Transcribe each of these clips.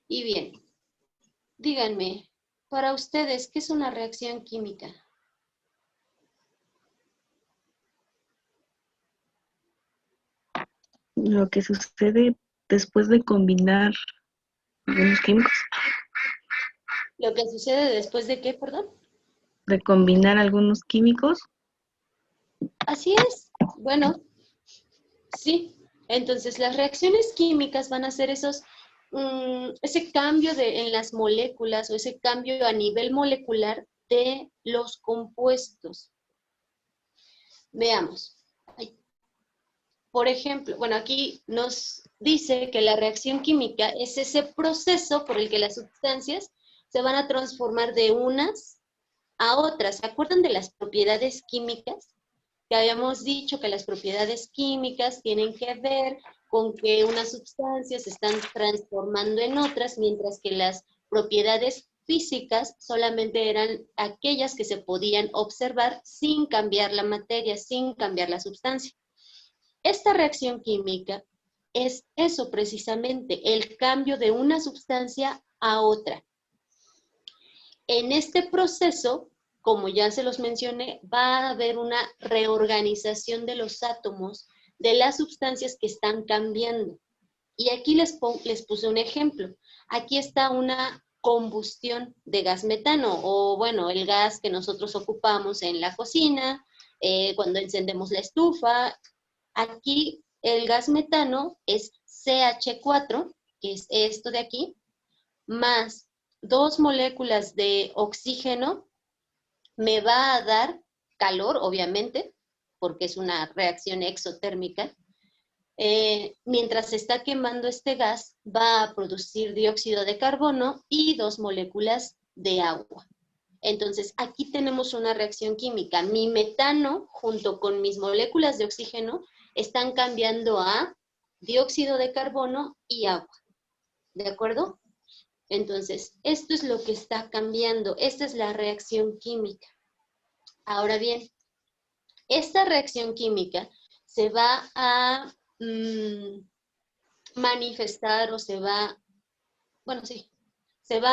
Y bien, díganme, para ustedes, ¿qué es una reacción química? Lo que sucede después de combinar algunos químicos. ¿Lo que sucede después de qué, perdón? De combinar algunos químicos. Así es. Bueno, sí. Entonces, las reacciones químicas van a ser ese cambio en las moléculas o ese cambio a nivel molecular de los compuestos. Veamos. Por ejemplo, bueno, aquí nos dice que la reacción química es ese proceso por el que las sustancias se van a transformar de unas a otras. ¿Se acuerdan de las propiedades químicas? Que habíamos dicho que las propiedades químicas tienen que ver con que unas sustancias se están transformando en otras, mientras que las propiedades físicas solamente eran aquellas que se podían observar sin cambiar la materia, sin cambiar la sustancia. Esta reacción química es eso precisamente, el cambio de una sustancia a otra. En este proceso, como ya se los mencioné, va a haber una reorganización de los átomos de las sustancias que están cambiando. Y aquí les puse un ejemplo. Aquí está una combustión de gas metano, o bueno, el gas que nosotros ocupamos en la cocina, cuando encendemos la estufa. Aquí el gas metano es CH4, que es esto de aquí, más 2 moléculas de oxígeno, me va a dar calor, obviamente, porque es una reacción exotérmica. Mientras se está quemando este gas, va a producir dióxido de carbono y 2 moléculas de agua. Entonces, aquí tenemos una reacción química. Mi metano, junto con mis moléculas de oxígeno, están cambiando a dióxido de carbono y agua. ¿De acuerdo? Entonces, esto es lo que está cambiando. Esta es la reacción química. Ahora bien, esta reacción química se va a manifestar o se va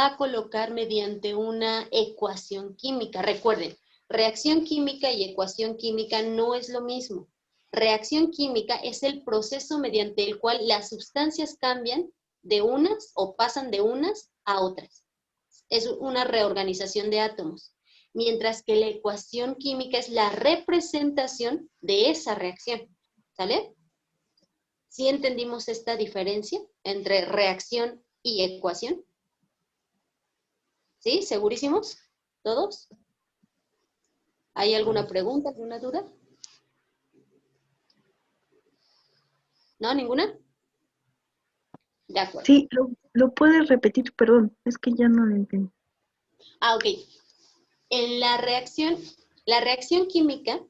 a colocar mediante una ecuación química. Recuerden, reacción química y ecuación química no es lo mismo. Reacción química es el proceso mediante el cual las sustancias cambian de unas o pasan de unas a otras. Es una reorganización de átomos. Mientras que la ecuación química es la representación de esa reacción. ¿Sale? ¿Sí entendimos esta diferencia entre reacción y ecuación? ¿Sí? ¿Segurísimos? ¿Todos? ¿Hay alguna pregunta, alguna duda? ¿No? ¿Ninguna? De acuerdo. Sí, lo puedes repetir, perdón, es que ya no lo entiendo. Ok. En la reacción química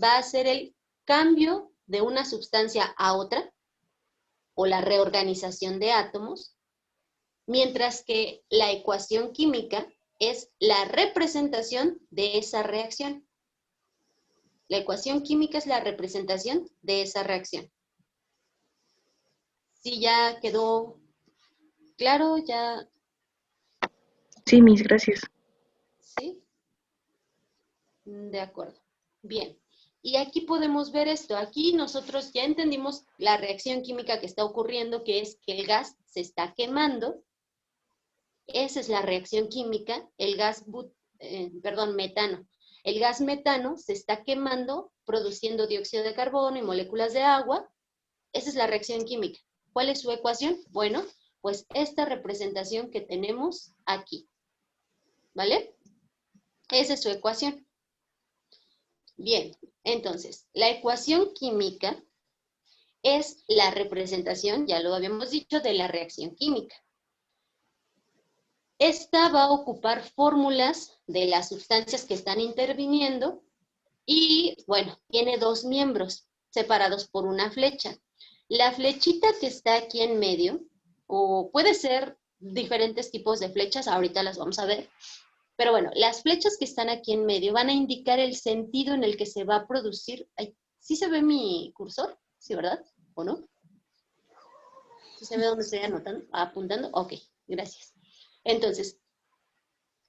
va a ser el cambio de una sustancia a otra, o la reorganización de átomos, mientras que la ecuación química es la representación de esa reacción. La ecuación química es la representación de esa reacción. ¿Sí ya quedó claro? ¿Ya? Sí, mis gracias. ¿Sí? De acuerdo. Bien. Y aquí podemos ver esto. Aquí nosotros ya entendimos la reacción química que está ocurriendo, que es que el gas se está quemando. Esa es la reacción química, el gas, metano. El gas metano se está quemando, produciendo dióxido de carbono y moléculas de agua. Esa es la reacción química. ¿Cuál es su ecuación? Bueno, pues esta representación que tenemos aquí. ¿Vale? Esa es su ecuación. Bien, entonces, la ecuación química es la representación, ya lo habíamos dicho, de la reacción química. Esta va a ocupar fórmulas de las sustancias que están interviniendo y, bueno, tiene 2 miembros separados por una flecha. La flechita que está aquí en medio, o puede ser diferentes tipos de flechas, ahorita las vamos a ver, Pero bueno, las flechas que están aquí en medio van a indicar el sentido en el que se va a producir. Ay, ¿sí se ve mi cursor? ¿Sí, verdad? ¿O no? ¿Sí se ve dónde estoy anotando? Apuntando. Ok, gracias. Entonces,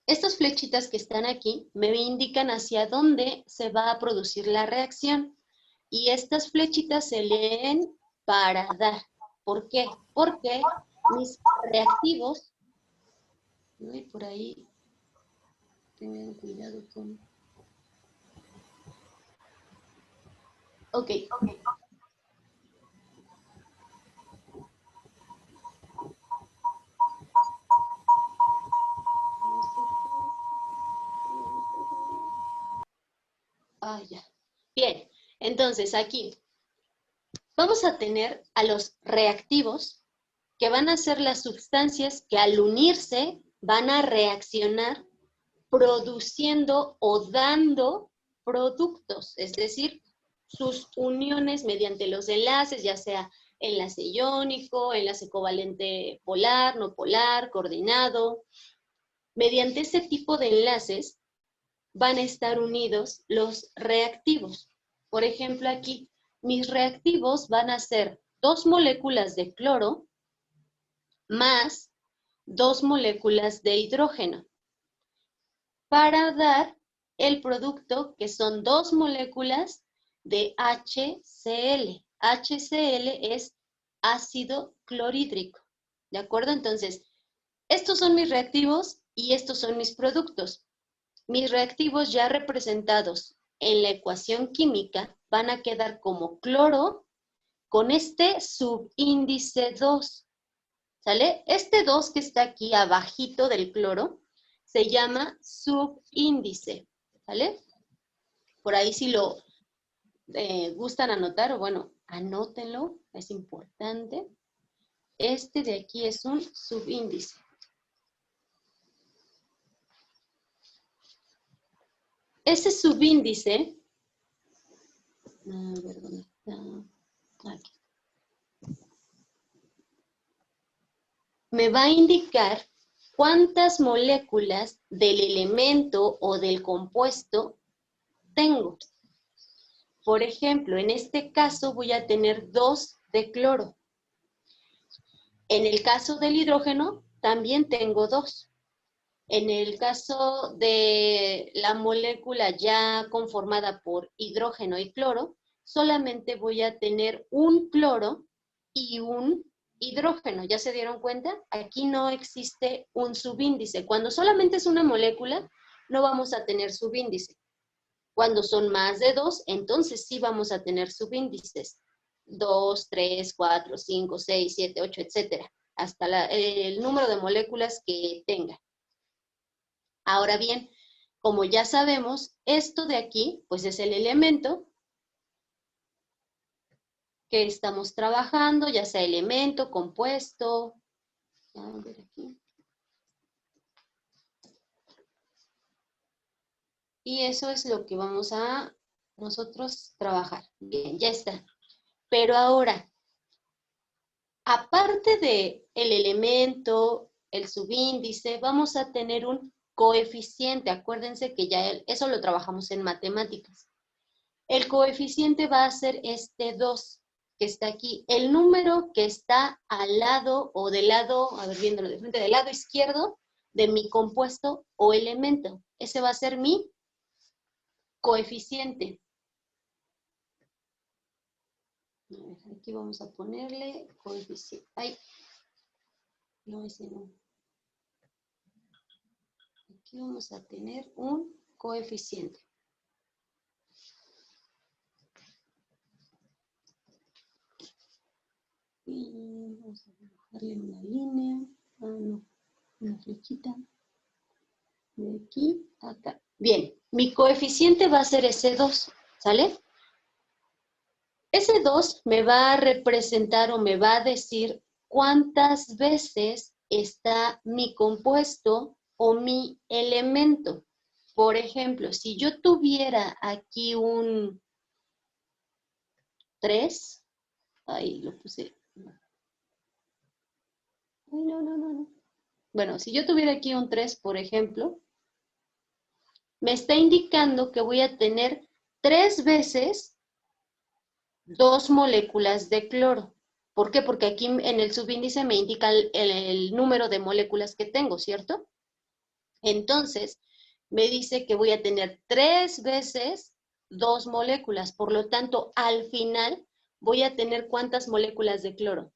estas flechitas que están aquí me indican hacia dónde se va a producir la reacción. Y estas flechitas se leen para dar. ¿Por qué? Porque mis reactivos, ¿no? Y por ahí, tengan cuidado con... Ok. Ah, ya. Bien, entonces aquí vamos a tener a los reactivos, que van a ser las sustancias que al unirse van a reaccionar produciendo o dando productos, es decir, sus uniones mediante los enlaces, ya sea enlace iónico, enlace covalente polar, no polar, coordinado. Mediante ese tipo de enlaces van a estar unidos los reactivos. Por ejemplo, aquí, mis reactivos van a ser 2 moléculas de cloro más 2 moléculas de hidrógeno, para dar el producto que son 2 moléculas de HCl. HCl es ácido clorhídrico, ¿de acuerdo? Entonces, estos son mis reactivos y estos son mis productos. Mis reactivos ya representados en la ecuación química van a quedar como cloro con este subíndice 2, ¿sale? Este 2 que está aquí abajito del cloro se llama subíndice, ¿sale? Por ahí si lo gustan anotar, o bueno, anótenlo, es importante. Este de aquí es un subíndice. Ese subíndice, a ver dónde está, aquí, me va a indicar cuántas moléculas del elemento o del compuesto tengo. Por ejemplo, en este caso voy a tener 2 de cloro. En el caso del hidrógeno, también tengo 2. En el caso de la molécula ya conformada por hidrógeno y cloro, solamente voy a tener un cloro y un hidrógeno. ¿Ya se dieron cuenta? Aquí no existe un subíndice. Cuando solamente es una molécula, no vamos a tener subíndice. Cuando son más de 2, entonces sí vamos a tener subíndices. 2, 3, 4, 5, 6, 7, 8, etcétera. Hasta el número de moléculas que tenga. Ahora bien, como ya sabemos, esto de aquí, pues es el elemento que estamos trabajando, ya sea elemento, compuesto. A ver aquí. Y eso es lo que vamos a nosotros trabajar. Bien, ya está. Pero ahora, aparte de el elemento, el subíndice, vamos a tener un coeficiente. Acuérdense que ya eso lo trabajamos en matemáticas. El coeficiente va a ser este 2 que está aquí. El número que está al lado o del lado, a ver, viéndolo de frente, del lado izquierdo de mi compuesto o elemento. Ese va a ser mi coeficiente. Aquí vamos a ponerle coeficiente. Ay, no, ese no. Aquí vamos a tener un coeficiente. Y vamos a dibujarle una línea. Ah, no, una flechita. De aquí a acá. Bien, mi coeficiente va a ser ese 2, ¿sale? Ese 2 me va a representar o me va a decir cuántas veces está mi compuesto o mi elemento. Por ejemplo, si yo tuviera aquí un 3, ahí lo puse. Ay, no. Bueno, si yo tuviera aquí un 3, por ejemplo, me está indicando que voy a tener 3 veces 2 moléculas de cloro. ¿Por qué? Porque aquí en el subíndice me indica el número de moléculas que tengo, ¿cierto? Entonces, me dice que voy a tener 3 veces 2 moléculas. Por lo tanto, al final voy a tener ¿cuántas moléculas de cloro?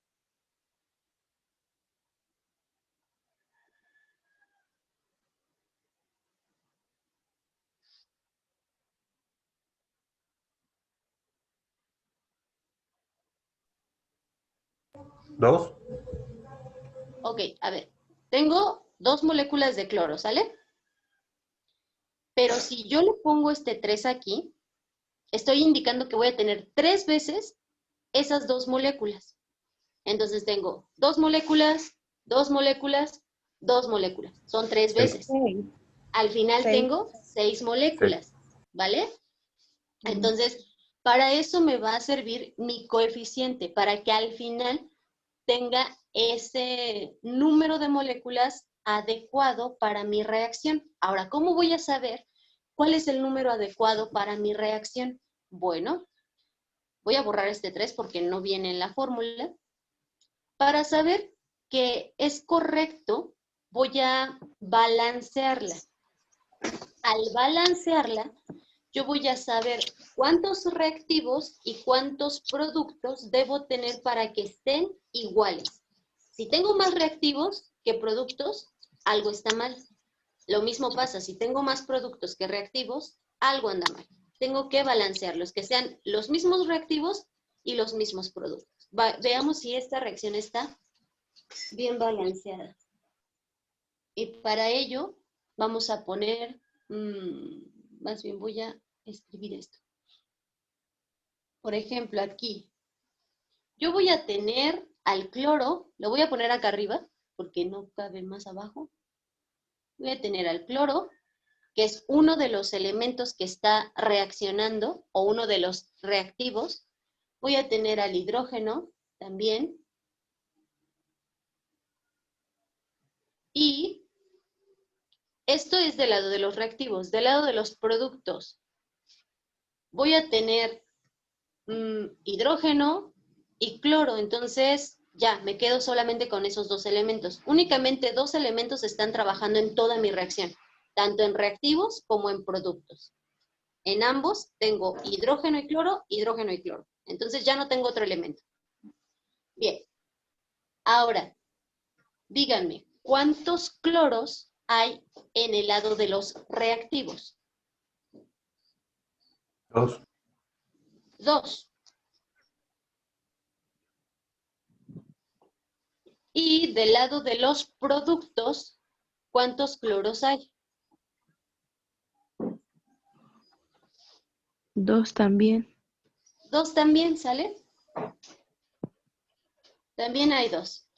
¿Dos? Ok, a ver. Tengo 2 moléculas de cloro, ¿sale? Pero si yo le pongo este 3 aquí, estoy indicando que voy a tener 3 veces esas 2 moléculas. Entonces tengo 2 moléculas, 2 moléculas, 2 moléculas. Son 3 Seis. veces. 6. Al final 6. tengo 6 moléculas, ¿vale? Ujú. Entonces, para eso me va a servir mi coeficiente, para que al final tenga ese número de moléculas adecuado para mi reacción. Ahora, ¿cómo voy a saber cuál es el número adecuado para mi reacción? Bueno, voy a borrar este 3 porque no viene en la fórmula. Para saber que es correcto, voy a balancearla. Al balancearla, yo voy a saber cuántos reactivos y cuántos productos debo tener para que estén iguales. Si tengo más reactivos que productos, algo está mal. Lo mismo pasa, si tengo más productos que reactivos, algo anda mal. Tengo que balancearlos, que sean los mismos reactivos y los mismos productos. Veamos si esta reacción está bien balanceada. Y para ello vamos a poner, más bien voy a escribir esto. Por ejemplo, aquí, yo voy a tener al cloro, lo voy a poner acá arriba, porque no cabe más abajo. Voy a tener al cloro, que es uno de los elementos que está reaccionando, o uno de los reactivos. Voy a tener al hidrógeno también. Y esto es del lado de los reactivos. Del lado de los productos, voy a tener hidrógeno y cloro. Entonces, ya, me quedo solamente con esos 2 elementos. Únicamente 2 elementos están trabajando en toda mi reacción, tanto en reactivos como en productos. En ambos tengo hidrógeno y cloro, hidrógeno y cloro. Entonces ya no tengo otro elemento. Bien. Ahora, díganme, ¿cuántos cloros hay en el lado de los reactivos? Dos. 2. Y del lado de los productos, ¿cuántos cloros hay? 2 también. 2 también, ¿sale? También hay 2.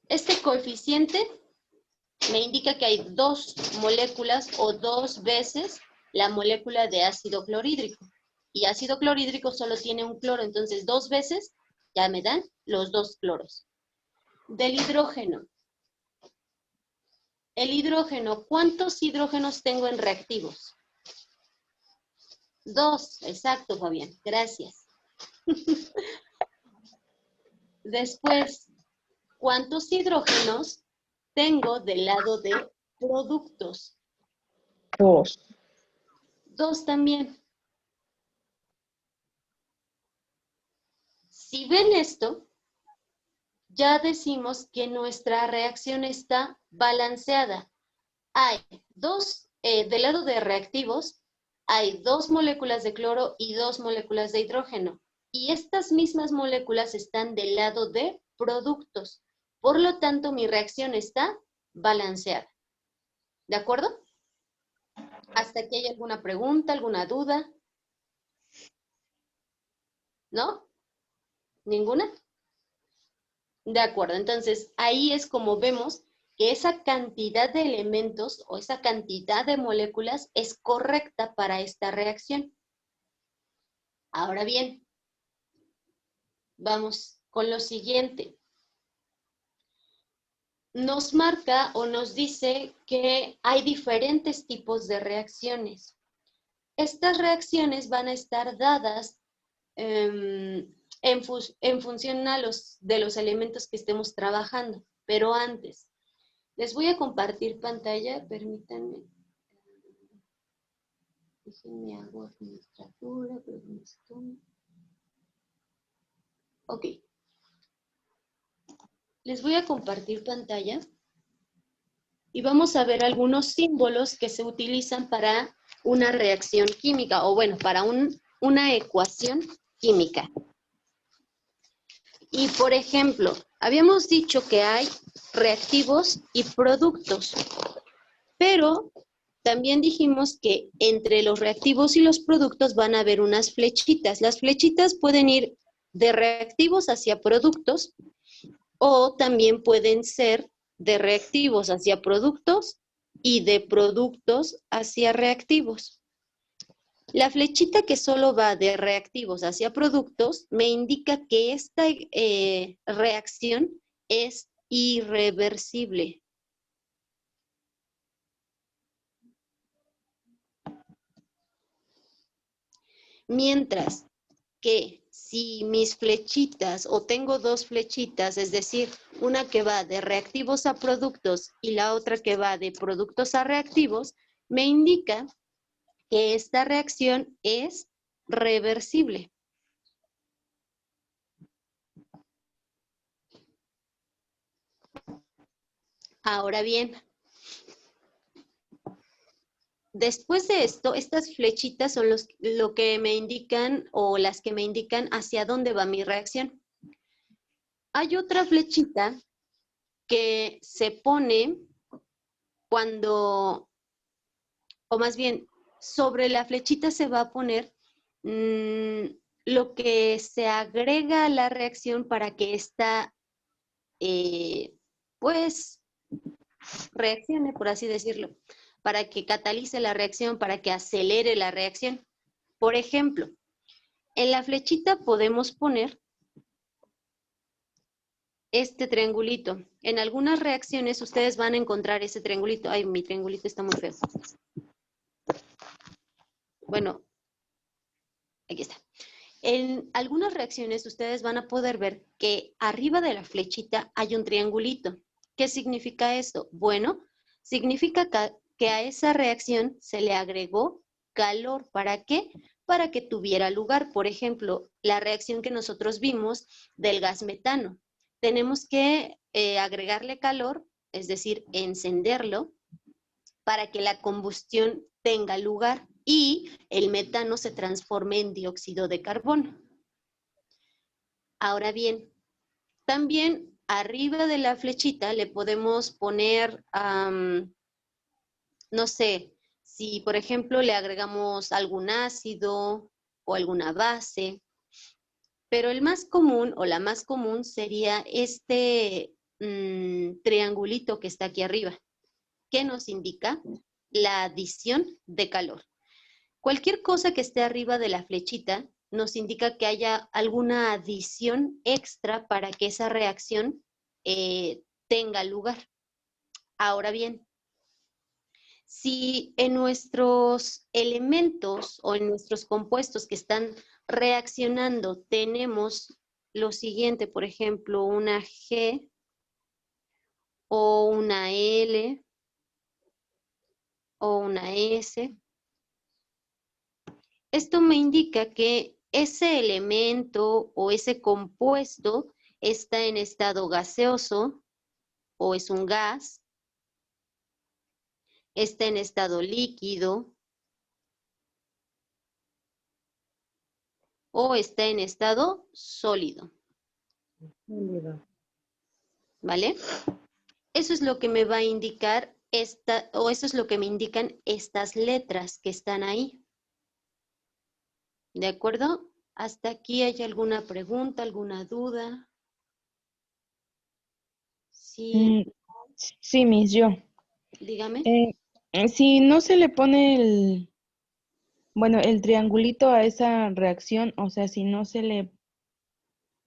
Este coeficiente me indica que hay 2 moléculas o 2 veces la molécula de ácido clorhídrico. Y ácido clorhídrico solo tiene un cloro, entonces 2 veces ya me dan los 2 cloros. Del hidrógeno. El hidrógeno, ¿cuántos hidrógenos tengo en reactivos? 2, exacto, Fabián, gracias. Después, ¿cuántos hidrógenos tengo del lado de productos? 2. 2 también. Si ven esto, ya decimos que nuestra reacción está balanceada. Hay 2, del lado de reactivos, hay 2 moléculas de cloro y 2 moléculas de hidrógeno. Y estas mismas moléculas están del lado de productos. Por lo tanto, mi reacción está balanceada. ¿De acuerdo? ¿Hasta aquí hay alguna pregunta, alguna duda? ¿No? ¿Ninguna? De acuerdo, entonces ahí es como vemos que esa cantidad de elementos o esa cantidad de moléculas es correcta para esta reacción. Ahora bien, vamos con lo siguiente. nos marca o nos dice que hay diferentes tipos de reacciones. Estas reacciones van a estar dadas en función de los elementos que estemos trabajando. Pero antes, les voy a compartir pantalla, permítanme. Déjenme hago administratura, ok. Les voy a compartir pantalla y vamos a ver algunos símbolos que se utilizan para una reacción química, o bueno, para una ecuación química. Y por ejemplo, habíamos dicho que hay reactivos y productos, pero también dijimos que entre los reactivos y los productos van a haber unas flechitas. Las flechitas pueden ir de reactivos hacia productos o también pueden ser de reactivos hacia productos y de productos hacia reactivos. La flechita que solo va de reactivos hacia productos me indica que esta reacción es irreversible. Mientras que si mis flechitas, o tengo dos flechitas, es decir, una que va de reactivos a productos y la otra que va de productos a reactivos, me indica que esta reacción es reversible. Ahora bien, después de esto, estas flechitas son lo que me indican o las que me indican hacia dónde va mi reacción. Hay otra flechita que se pone cuando, o más bien, sobre la flechita se va a poner lo que se agrega a la reacción para que esta, pues, reaccione, por así decirlo, para que catalice la reacción, para que acelere la reacción. Por ejemplo, en la flechita podemos poner este triangulito. En algunas reacciones ustedes van a encontrar ese triangulito. Ay, mi triangulito está muy feo. Bueno, aquí está. En algunas reacciones ustedes van a poder ver que arriba de la flechita hay un triangulito. ¿Qué significa esto? Bueno, significa que a esa reacción se le agregó calor. ¿Para qué? Para que tuviera lugar. Por ejemplo, la reacción que nosotros vimos del gas metano. Tenemos que agregarle calor, es decir, encenderlo, para que la combustión tenga lugar y el metano se transforme en dióxido de carbono. Ahora bien, también arriba de la flechita le podemos poner, no sé, si por ejemplo le agregamos algún ácido o alguna base, pero el más común o la más común sería este triangulito que está aquí arriba, que nos indica la adición de calor. Cualquier cosa que esté arriba de la flechita nos indica que haya alguna adición extra para que esa reacción tenga lugar. Ahora bien, si en nuestros elementos o en nuestros compuestos que están reaccionando tenemos lo siguiente, por ejemplo, una G o una L o una S, esto me indica que ese elemento o ese compuesto está en estado gaseoso o es un gas, está en estado líquido o está en estado sólido. ¿Vale? Eso es lo que me va a indicar eso es lo que me indican estas letras que están ahí. ¿De acuerdo? ¿Hasta aquí hay alguna pregunta, alguna duda? Sí. Sí, Miss, yo. Dígame. Si no se le pone el triangulito a esa reacción, o sea, si no se le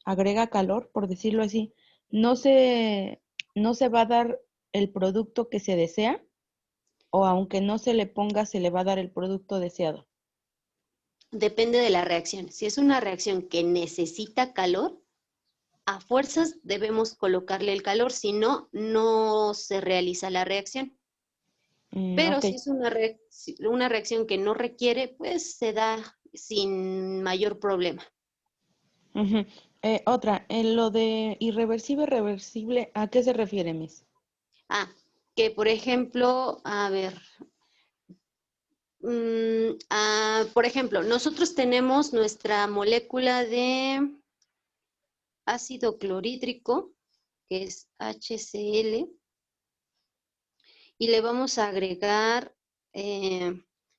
agrega calor, por decirlo así, no se no se va a dar el producto que se desea, o aunque no se le ponga, se le va a dar el producto deseado. Depende de la reacción. Si es una reacción que necesita calor, a fuerzas debemos colocarle el calor, si no, no se realiza la reacción. Pero Ok. si es una reacción que no requiere, pues se da sin mayor problema. Ujú. Otra, en lo de irreversible, reversible, ¿a qué se refiere, Miss? Ah, que por ejemplo, a ver, por ejemplo, nosotros tenemos nuestra molécula de ácido clorhídrico, que es HCl, y le vamos a agregar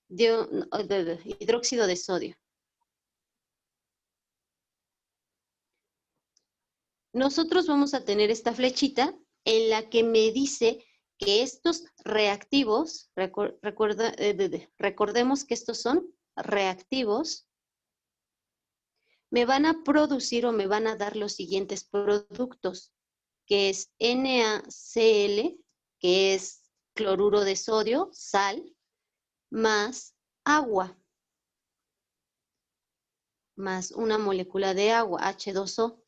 hidróxido de sodio. Nosotros vamos a tener esta flechita en la que me dice que estos reactivos, recordemos que estos son reactivos, me van a producir o me van a dar los siguientes productos, que es NaCl, que es cloruro de sodio, sal, más agua, más una molécula de agua, H2O.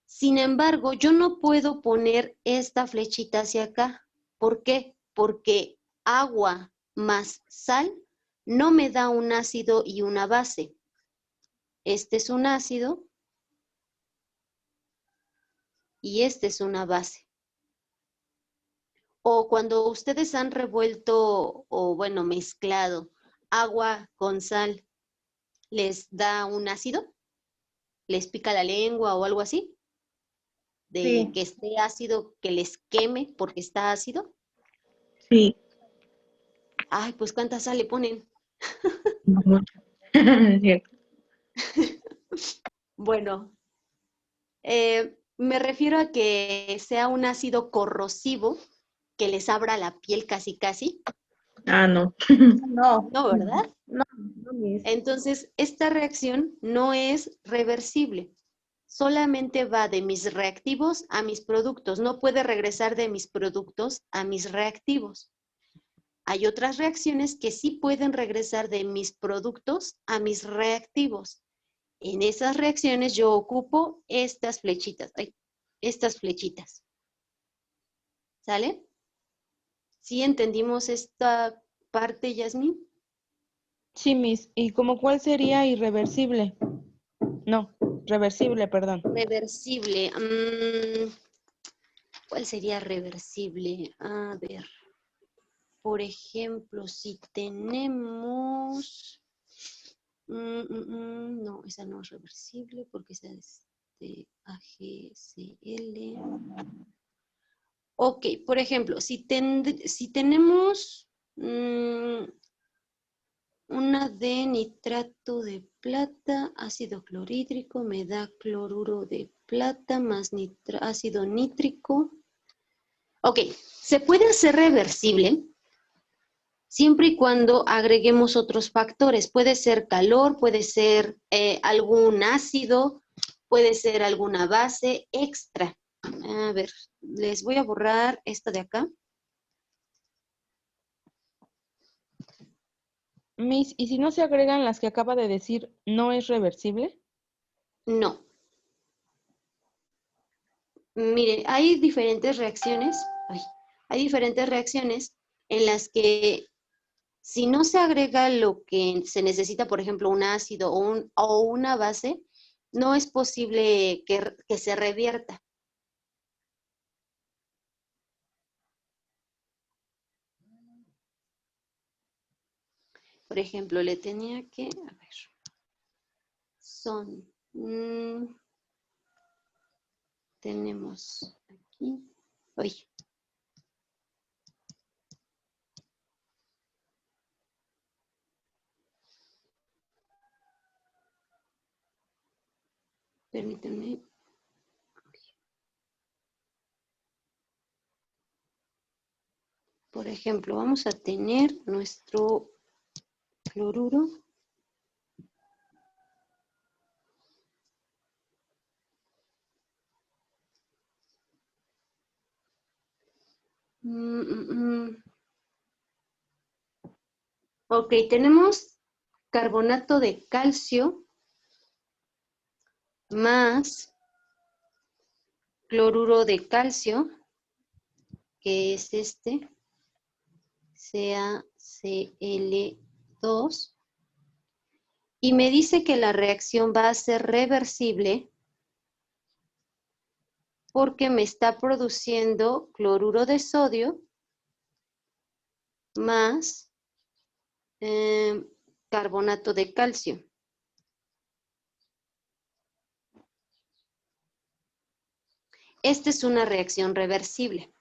Sin embargo, yo no puedo poner esta flechita hacia acá. ¿Por qué? Porque agua más sal no me da un ácido y una base. Este es un ácido y este es una base. O cuando ustedes han revuelto o bueno, mezclado agua con sal, ¿les da un ácido? ¿Les pica la lengua o algo así? De Sí, que esté ácido, que les queme porque está ácido. sí, Ay, pues ¿cuánta sal le ponen? mucho. Es cierto. Bueno, me refiero a que sea un ácido corrosivo que les abra la piel casi casi. Ah, no. No, No, ¿verdad? no, no, Miss. Entonces, esta reacción no es reversible. Solamente va de mis reactivos a mis productos. No puede regresar de mis productos a mis reactivos. Hay otras reacciones que sí pueden regresar de mis productos a mis reactivos. En esas reacciones yo ocupo estas flechitas. Ay, estas flechitas. ¿Sale? ¿Sí entendimos esta parte, Yasmín? Sí, Miss. ¿Y como cuál sería irreversible? No, reversible, perdón. Reversible. ¿Cuál sería reversible? A ver. Por ejemplo, si tenemos... no, esa no es reversible porque esa es de AgCl. Ok, por ejemplo, si tenemos una de nitrato de plata, ácido clorhídrico, me da cloruro de plata más ácido nítrico. Ok, se puede hacer reversible siempre y cuando agreguemos otros factores. Puede ser calor, puede ser algún ácido, puede ser alguna base extra. A ver, les voy a borrar esta de acá. Miss, ¿y si no se agregan las que acaba de decir, no es reversible? No. Miren, hay diferentes reacciones en las que si no se agrega lo que se necesita, por ejemplo, un ácido o una base, no es posible que se revierta. Por ejemplo, le tenía que, a ver, son, tenemos aquí, oye, permítanme. Por ejemplo, vamos a tener nuestro cloruro Ok, tenemos carbonato de calcio más cloruro de calcio, que es este, CaCl2, y me dice que la reacción va a ser reversible porque me está produciendo cloruro de sodio más carbonato de calcio. Esta es una reacción reversible,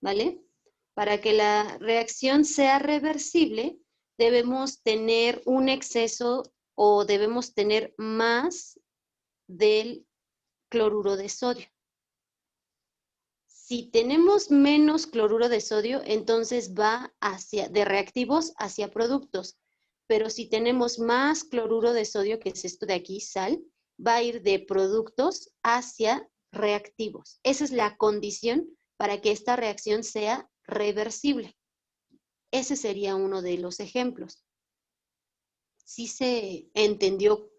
¿vale? Para que la reacción sea reversible, debemos tener un exceso o debemos tener más del cloruro de sodio. Si tenemos menos cloruro de sodio, entonces va de reactivos hacia productos. Pero si tenemos más cloruro de sodio, que es esto de aquí, sal, va a ir de productos hacia reactivos. Esa es la condición para que esta reacción sea reversible. Ese sería uno de los ejemplos. ¿Sí se entendió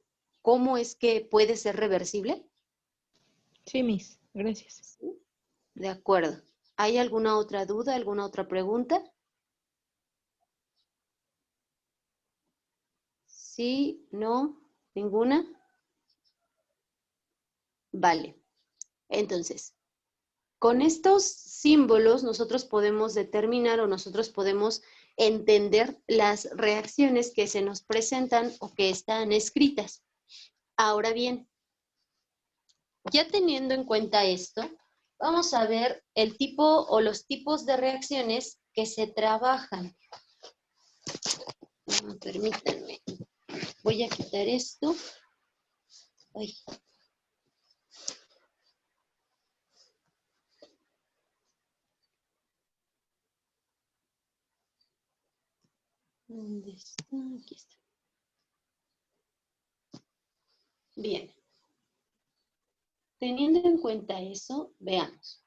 cómo es que puede ser reversible? Sí, Miss. Gracias. ¿Sí? De acuerdo. ¿Hay alguna otra duda, alguna otra pregunta? ¿Sí? ¿No? ¿Ninguna? Vale. Entonces, con estos símbolos nosotros podemos determinar o nosotros podemos entender las reacciones que se nos presentan o que están escritas. Ahora bien, ya teniendo en cuenta esto, vamos a ver el tipo o los tipos de reacciones que se trabajan. Permítanme. Voy a quitar esto. Ay. ¿Dónde está? Aquí está. Bien. Teniendo en cuenta eso, veamos.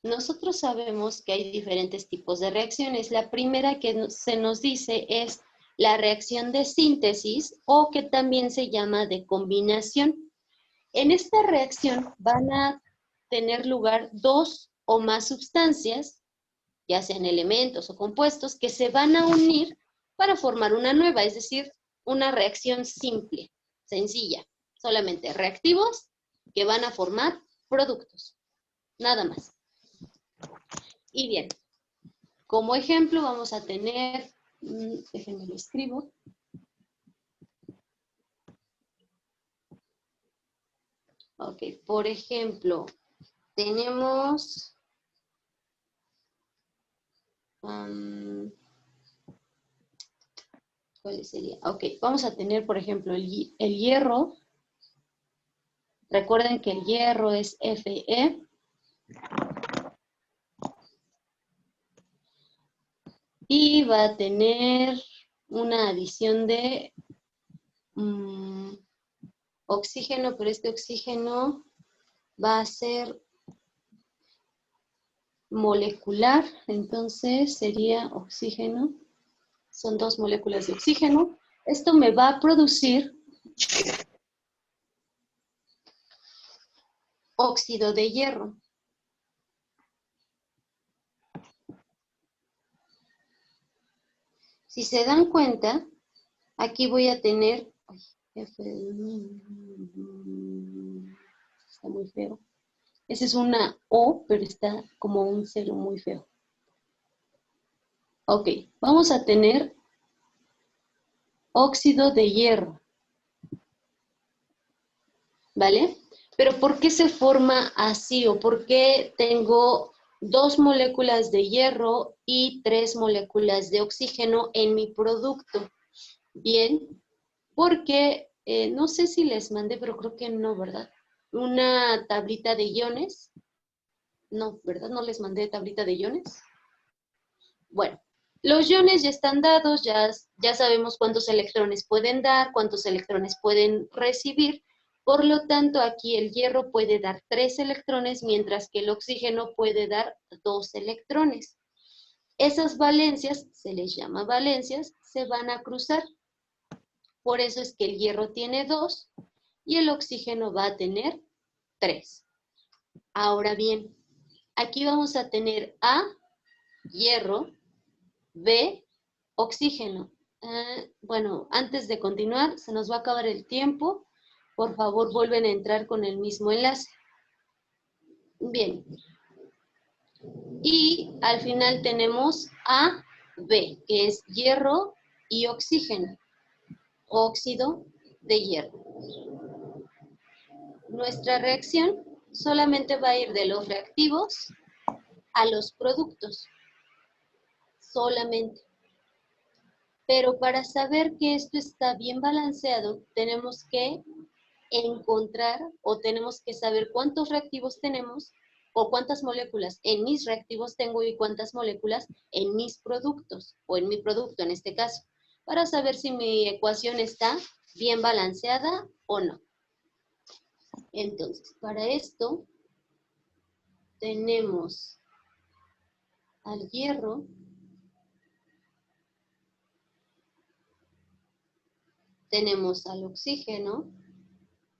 Nosotros sabemos que hay diferentes tipos de reacciones. La primera que se nos dice es la reacción de síntesis o que también se llama de combinación. En esta reacción van a tener lugar dos o más sustancias, ya sean elementos o compuestos, que se van a unir para formar una nueva, es decir, una reacción simple, sencilla. Solamente reactivos que van a formar productos, nada más. Y bien, como ejemplo vamos a tener, déjenme lo escribo. Ok, por ejemplo, tenemos ¿cuál sería? Ok, vamos a tener, por ejemplo, el hierro. Recuerden que el hierro es Fe. Y va a tener una adición de oxígeno, pero este oxígeno va a ser molecular, entonces sería oxígeno. Son dos moléculas de oxígeno. Esto me va a producir óxido de hierro. Si se dan cuenta, aquí voy a tener, está muy feo. Esa es una O, pero está como un cero muy feo. Ok, vamos a tener óxido de hierro. ¿Vale? Pero ¿por qué se forma así? ¿O por qué tengo dos moléculas de hierro y 3 moléculas de oxígeno en mi producto? Bien, porque no sé si les mandé, pero creo que no, ¿verdad? Una tablita de iones. No, ¿verdad? No les mandé tablita de iones. Bueno, los iones ya están dados, ya sabemos cuántos electrones pueden dar, cuántos electrones pueden recibir, Por lo tanto, aquí el hierro puede dar 3 electrones, mientras que el oxígeno puede dar 2 electrones. Esas valencias, se les llama valencias, se van a cruzar. Por eso es que el hierro tiene 2 y el oxígeno va a tener 3. Ahora bien, aquí vamos a tener A, hierro, B, oxígeno. Bueno, antes de continuar, se nos va a acabar el tiempo. Por favor, vuelven a entrar con el mismo enlace. Bien. Y al final tenemos A, B, que es hierro y oxígeno. Óxido de hierro. Nuestra reacción solamente va a ir de los reactivos a los productos. Solamente. Pero para saber que esto está bien balanceado, tenemos que encontrar o tenemos que saber cuántos reactivos tenemos o cuántas moléculas en mis reactivos tengo y cuántas moléculas en mis productos o en mi producto en este caso, para saber si mi ecuación está bien balanceada o no. Entonces, para esto tenemos al hierro, tenemos al oxígeno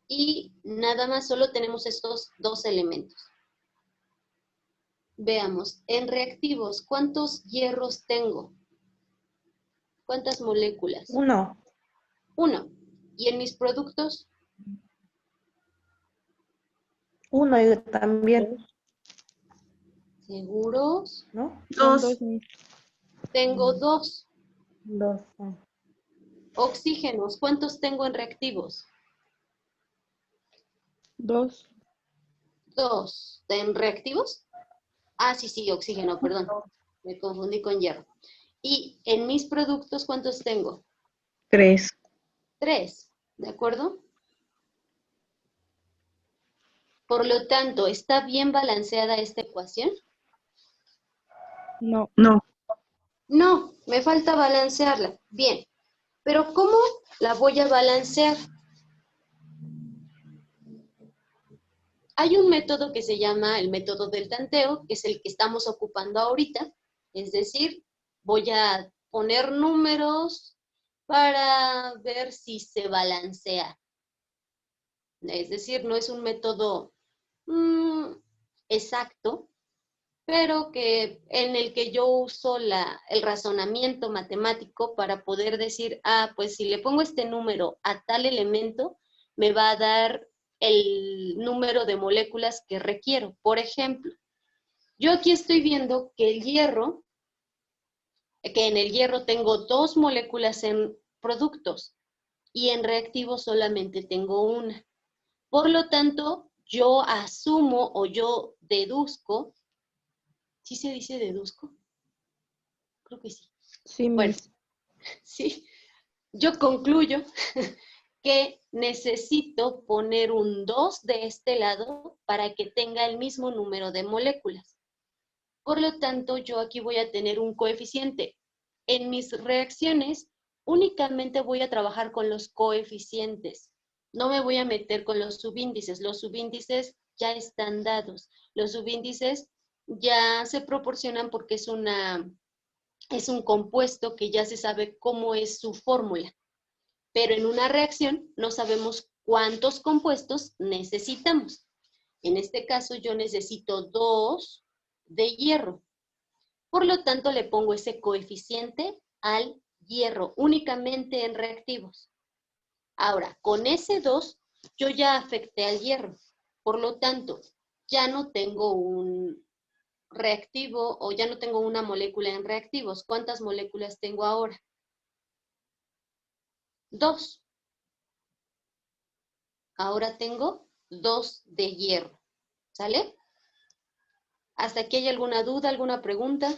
y nada más solo tenemos estos dos elementos. Veamos, en reactivos, ¿cuántos hierros tengo? ¿Cuántas moléculas? 1. 1. ¿Y en mis productos? 1 y también, ¿Seguros? ¿no? Son 2. Tengo 2. 2. Oxígenos, ¿cuántos tengo en reactivos? 2. 2. ¿En reactivos? Ah, sí, oxígeno, perdón. Me confundí con hierro. ¿Y en mis productos cuántos tengo? 3. 3, ¿de acuerdo? Por lo tanto, ¿está bien balanceada esta ecuación? No. No. No, me falta balancearla. Bien, pero ¿cómo la voy a balancear? Hay un método que se llama el método del tanteo, que es el que estamos ocupando ahorita. Es decir, voy a poner números para ver si se balancea. Es decir, no es un método exacto, pero que en el que yo uso el razonamiento matemático para poder decir, pues si le pongo este número a tal elemento, me va a dar el número de moléculas que requiero. Por ejemplo, yo aquí estoy viendo que en el hierro tengo 2 moléculas en productos y en reactivos solamente tengo 1. Por lo tanto, yo asumo o yo deduzco. ¿Sí se dice deduzco? Creo que sí. Sí, Bueno, Miss. sí. Yo concluyo que necesito poner un 2 de este lado para que tenga el mismo número de moléculas. Por lo tanto, yo aquí voy a tener un coeficiente. En mis reacciones, únicamente voy a trabajar con los coeficientes. No me voy a meter con los subíndices. Los subíndices ya están dados. Los subíndices ya se proporcionan porque es un compuesto que ya se sabe cómo es su fórmula. Pero en una reacción no sabemos cuántos compuestos necesitamos. En este caso yo necesito 2 de hierro. Por lo tanto le pongo ese coeficiente al hierro, únicamente en reactivos. Ahora, con ese 2 yo ya afecté al hierro. Por lo tanto, ya no tengo un reactivo o ya no tengo una molécula en reactivos. ¿Cuántas moléculas tengo ahora? 2. Ahora tengo 2 de hierro. ¿Sale? ¿Hasta aquí hay alguna duda, alguna pregunta?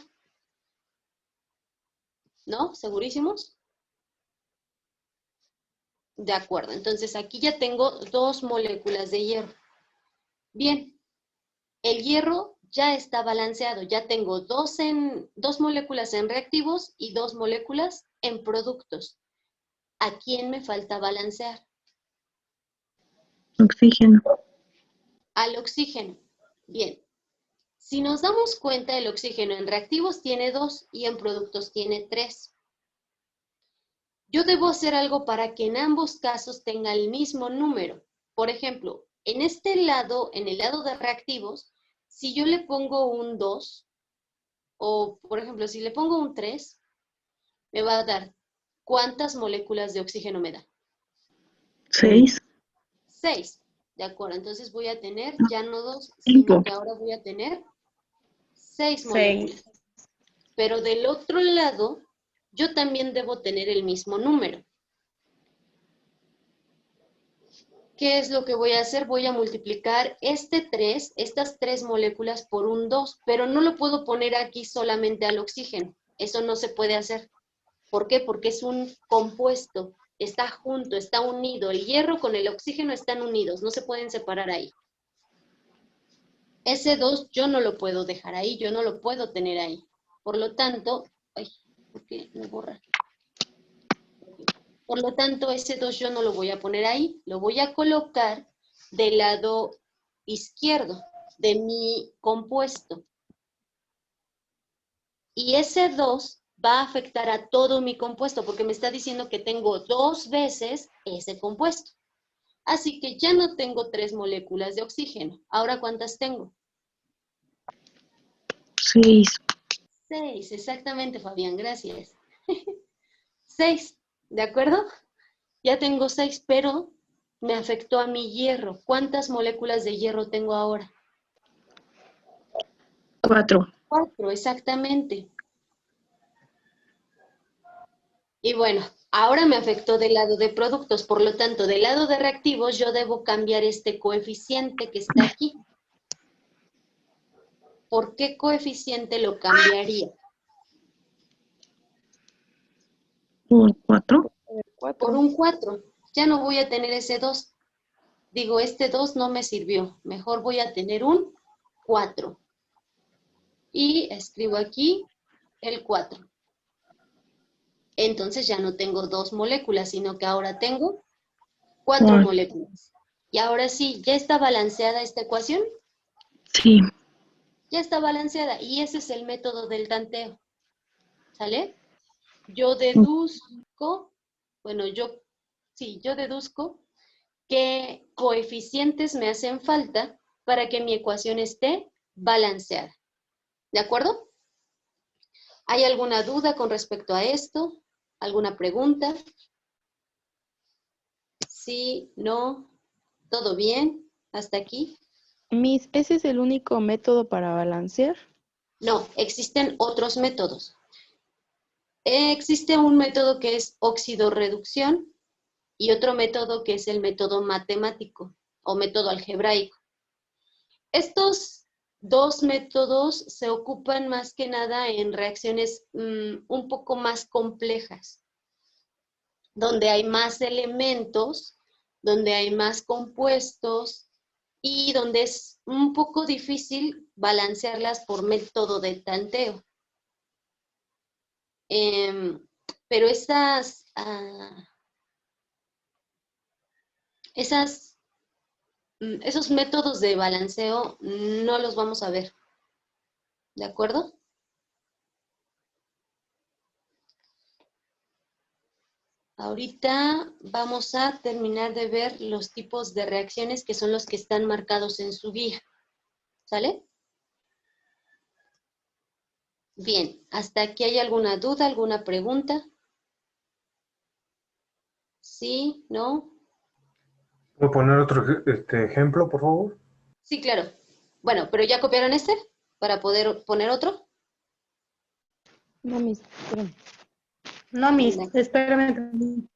¿No? ¿Segurísimos? De acuerdo. Entonces aquí ya tengo 2 moléculas de hierro. Bien. El hierro ya está balanceado. Ya tengo 2 moléculas en reactivos y 2 moléculas en productos. ¿A quién me falta balancear? Oxígeno. Al oxígeno. Bien. Si nos damos cuenta, el oxígeno en reactivos tiene 2 y en productos tiene 3. Yo debo hacer algo para que en ambos casos tenga el mismo número. Por ejemplo, en este lado, en el lado de reactivos, si yo le pongo un 2, o por ejemplo, si le pongo un 3, me va a dar, ¿cuántas moléculas de oxígeno me da? 6. 6. De acuerdo, entonces voy a tener ya no 2, sino 5. que ahora voy a tener 6 6. moléculas. Pero del otro lado, yo también debo tener el mismo número. ¿Qué es lo que voy a hacer? Voy a multiplicar estas 3 moléculas por un 2, pero no lo puedo poner aquí solamente al oxígeno. Eso no se puede hacer. ¿Por qué? Porque es un compuesto, está junto, está unido. El hierro con el oxígeno están unidos, no se pueden separar ahí. Ese 2 yo no lo puedo dejar ahí, yo no lo puedo tener ahí. Por lo tanto, ay, ¿por qué me borra? Por lo tanto, ese 2 yo no lo voy a poner ahí, lo voy a colocar del lado izquierdo de mi compuesto. Y ese 2 va a afectar a todo mi compuesto porque me está diciendo que tengo 2 veces ese compuesto. Así que ya no tengo 3 moléculas de oxígeno. ¿Ahora cuántas tengo? 6. 6, exactamente, Fabián, gracias. 6, ¿de acuerdo? Ya tengo 6, pero me afectó a mi hierro. ¿Cuántas moléculas de hierro tengo ahora? 4. 4, exactamente. Y bueno, ahora me afectó del lado de productos, por lo tanto, del lado de reactivos yo debo cambiar este coeficiente que está aquí. ¿Por qué coeficiente lo cambiaría? Por 4. Por 4. un 4. Ya no voy a tener ese 2. Digo, este 2 no me sirvió. Mejor voy a tener un 4. Y escribo aquí el 4. Entonces ya no tengo 2 moléculas, sino que ahora tengo 4 moléculas. Y ahora sí, ¿ya está balanceada esta ecuación? Sí. Ya está balanceada. Y ese es el método del tanteo. ¿Sale? Yo deduzco, bueno, yo deduzco qué coeficientes me hacen falta para que mi ecuación esté balanceada. ¿De acuerdo? ¿Hay alguna duda con respecto a esto? ¿Alguna pregunta? Sí, no, ¿todo bien? ¿Hasta aquí? Miss, ¿ese es el único método para balancear? No, existen otros métodos. Existe un método que es oxidorreducción y otro método que es el método matemático o método algebraico. Estos dos métodos se ocupan más que nada en reacciones un poco más complejas, donde hay más elementos, donde hay más compuestos y donde es un poco difícil balancearlas por método de tanteo. Pero esos métodos de balanceo no los vamos a ver, ¿de acuerdo? Ahorita vamos a terminar de ver los tipos de reacciones que son los que están marcados en su guía, ¿sale? Bien, ¿hasta aquí hay alguna duda, alguna pregunta? ¿Sí? ¿No? ¿Puedo poner otro ejemplo, por favor? Sí, claro. Bueno, ¿pero ya copiaron este para poder poner otro? No, Miss, espérame. No, Miss, espérame.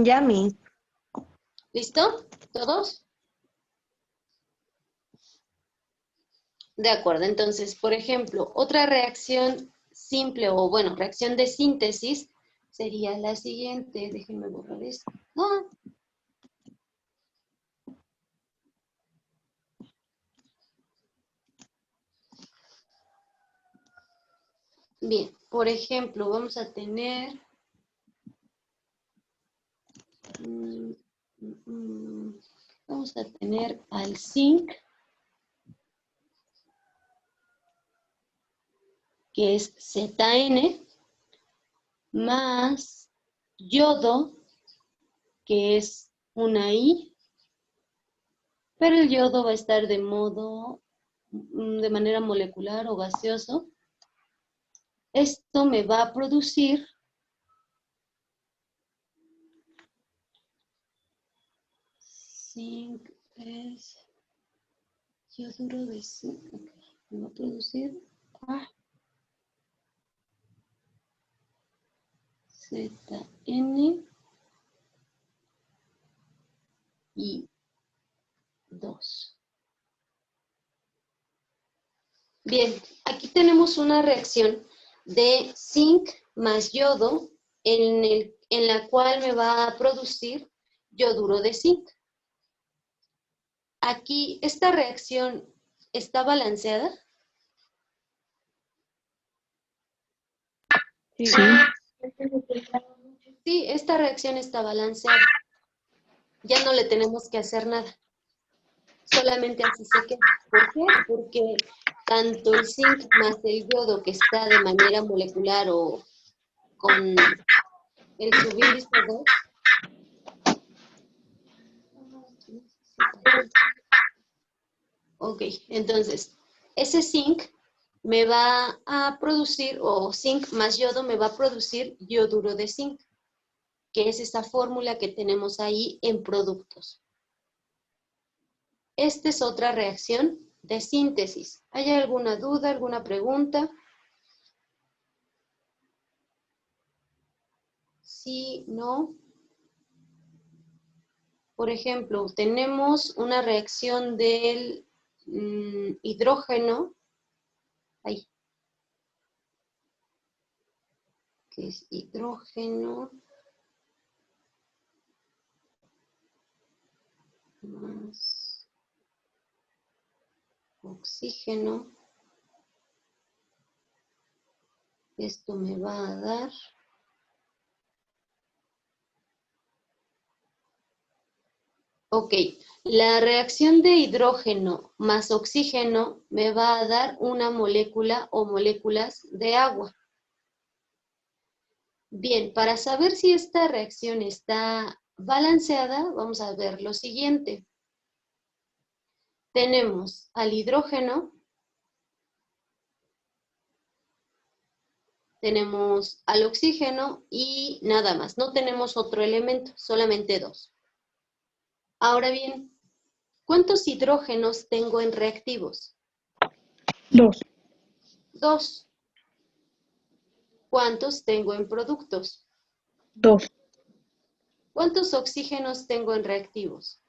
Ya, Miss. ¿Listo? ¿Todos? De acuerdo, entonces, por ejemplo, otra reacción simple o, bueno, reacción de síntesis sería la siguiente. Déjenme borrar esto. Ah. Bien, por ejemplo, vamos a tener... vamos a tener al zinc, que es ZN, más yodo, que es una I, pero el yodo va a estar de manera molecular o gaseoso. Esto me va a producir zinc, es yoduro de zinc, ok, me va a producir ZN y 2. Bien, aquí tenemos una reacción de zinc más yodo en la cual me va a producir yoduro de zinc. Aquí, ¿esta reacción está balanceada? Sí. Sí, esta reacción está balanceada. Ya no le tenemos que hacer nada. Solamente así se queda. ¿Por qué? Porque tanto el zinc más el yodo, que está de manera molecular o con el subíndice 2, ok, entonces, ese zinc me va a producir, o zinc más yodo me va a producir yoduro de zinc, que es esa fórmula que tenemos ahí en productos. Esta es otra reacción de síntesis. ¿Hay alguna duda, alguna pregunta? Sí, no. Por ejemplo, tenemos una reacción del hidrógeno, ahí, que es hidrógeno más oxígeno. Esto me va a dar ok, la reacción de hidrógeno más oxígeno me va a dar una molécula o moléculas de agua. Bien, para saber si esta reacción está balanceada, vamos a ver lo siguiente. Tenemos al hidrógeno, tenemos al oxígeno y nada más. No tenemos otro elemento, solamente dos. Ahora bien, ¿cuántos hidrógenos tengo en reactivos? 2. 2. ¿Cuántos tengo en productos? 2. ¿Cuántos oxígenos tengo en reactivos?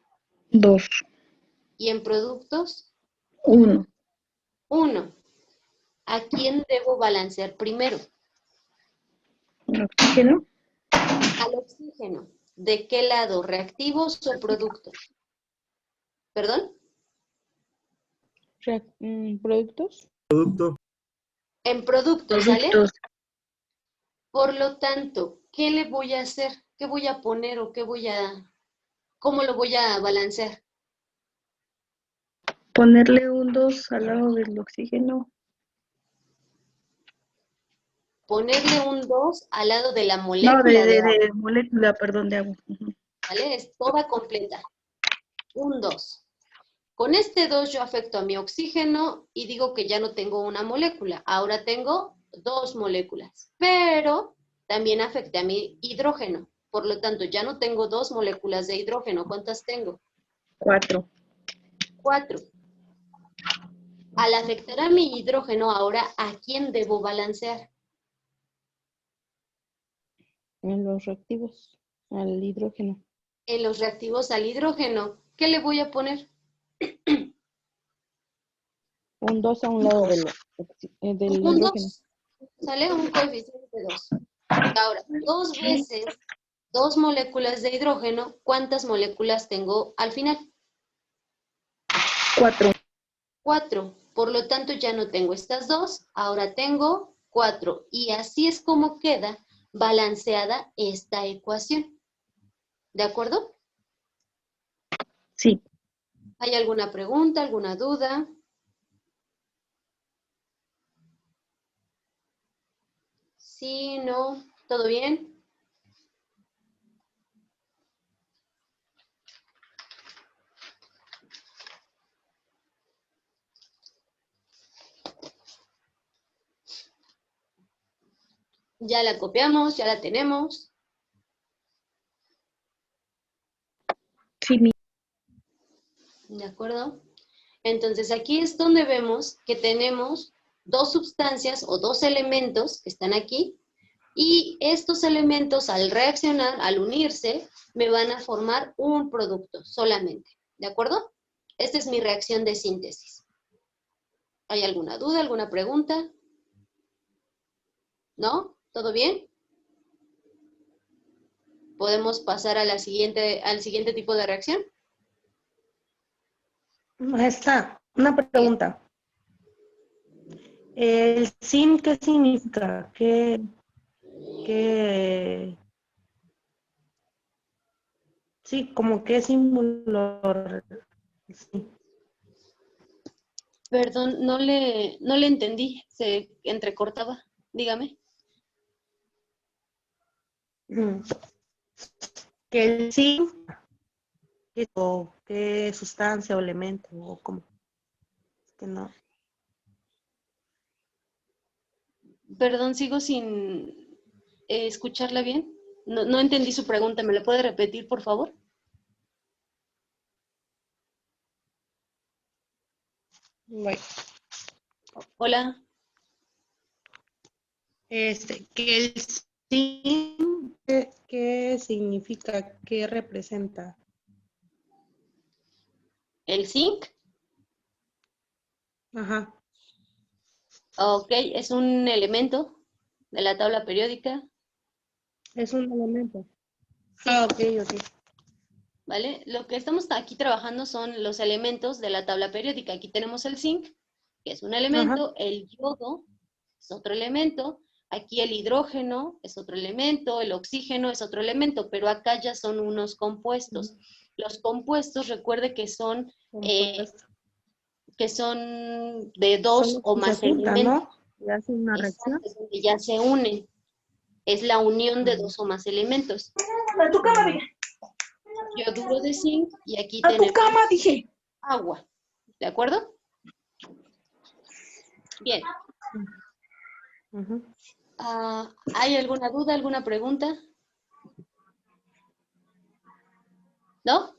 2. ¿Y en productos? 1. 1. ¿A quién debo balancear primero? Oxígeno. Al oxígeno. ¿De qué lado? ¿Reactivos o productos? ¿Perdón? ¿Productos? En productos, ¿sale? Productos. Por lo tanto, ¿qué le voy a hacer? ¿Qué voy a poner o cómo lo voy a balancear? Ponerle un 2 al lado del oxígeno. Ponerle un 2 al lado de la No, molécula de agua, de molécula, perdón, de agua. Ujú. ¿vale? Es toda completa. Un 2. Con este 2 yo afecto a mi oxígeno y digo que ya no tengo una molécula. Ahora tengo 2 moléculas. Pero también afecté a mi hidrógeno. Por lo tanto, ya no tengo 2 moléculas de hidrógeno. ¿Cuántas tengo? 4. 4. Al afectar a mi hidrógeno, ahora, ¿a quién debo balancear? En los reactivos, al hidrógeno. En los reactivos al hidrógeno. ¿Qué le voy a poner? Un 2 a un lado del Un hidrógeno. 2, ¿sale? Un coeficiente de 2. Ahora, 2 veces 2 moléculas de hidrógeno, ¿cuántas moléculas tengo al final? 4. 4. Por lo tanto, ya no tengo estas 2, ahora tengo 4. Y así es como queda balanceada esta ecuación. ¿De acuerdo? Sí. ¿Hay alguna pregunta, alguna duda? Sí, no, ¿todo bien? Ya la copiamos, ya la tenemos. Sí, ¿De acuerdo? Entonces aquí es donde vemos que tenemos dos sustancias o dos elementos que están aquí y estos elementos al reaccionar, al unirse, me van a formar un producto solamente. ¿De acuerdo? Esta es mi reacción de síntesis. ¿Hay alguna duda, alguna pregunta? ¿No? ¿Todo bien? ¿Podemos pasar a al siguiente tipo de reacción? Maestra, una pregunta. ¿El zinc qué significa? ¿Qué? Sí, como qué símbolo. Sí. Perdón, no le entendí, se entrecortaba. Dígame. Mm. ¿Que el zinc o qué sustancia o elemento o cómo? Es que no. Perdón, sigo sin escucharla bien. No entendí su pregunta. ¿Me la puede repetir, por favor? Bueno, Hola. que el zinc, ¿qué significa? ¿Qué representa? ¿El zinc? Ajá. Ok, es un elemento de la tabla periódica. Es un elemento. Sí, Ah, ok, ok. ¿vale? Lo que estamos aquí trabajando son los elementos de la tabla periódica. Aquí tenemos el zinc, que es un Ajá. elemento, el yodo es otro elemento, aquí el hidrógeno es otro elemento, el oxígeno es otro elemento, pero acá ya son unos compuestos. Los compuestos, recuerde Compuesto. que son de Son dos los o que se más juntan, elementos. ¿no? Y hacen una reacción. Exacto, es donde ya se unen. Es la unión de Ah. dos o más elementos. A tu cama, dije. Yoduro de zinc y aquí A tu tenemos cama, dije. agua. ¿De acuerdo? Bien. Ujú. ¿Hay alguna duda, alguna pregunta? ¿No?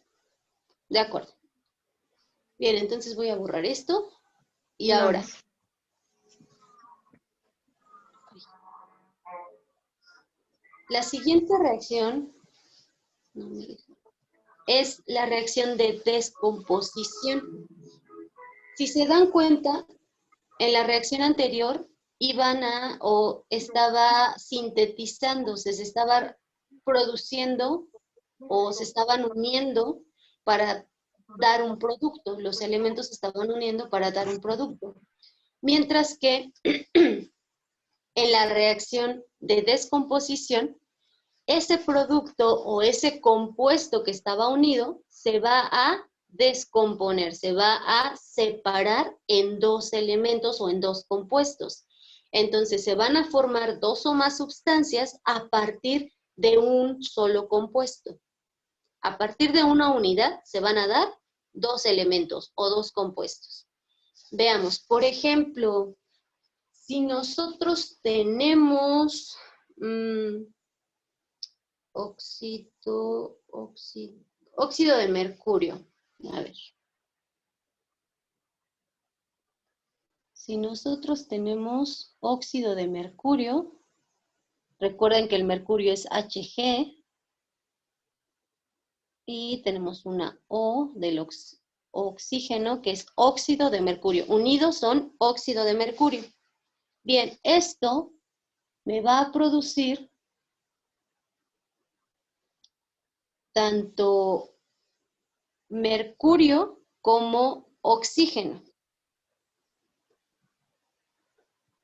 De acuerdo. Bien, entonces voy a borrar esto. Y ahora, Vamos. la siguiente reacción es la reacción de descomposición. Si se dan cuenta, en la reacción anterior estaba sintetizándose, se estaba produciendo o se estaban uniendo para dar un producto. Los elementos se estaban uniendo para dar un producto. Mientras que en la reacción de descomposición, ese producto o ese compuesto que estaba unido se va a descomponer, se va a separar en dos elementos o en dos compuestos. Entonces se van a formar dos o más sustancias a partir de un solo compuesto. A partir de una unidad se van a dar dos elementos o dos compuestos. Veamos, por ejemplo, si nosotros tenemos óxido de mercurio. A ver. Si nosotros tenemos óxido de mercurio, recuerden que el mercurio es Hg, y tenemos una O del oxígeno, que es óxido de mercurio. Unidos son óxido de mercurio. Bien, esto me va a producir tanto mercurio como oxígeno.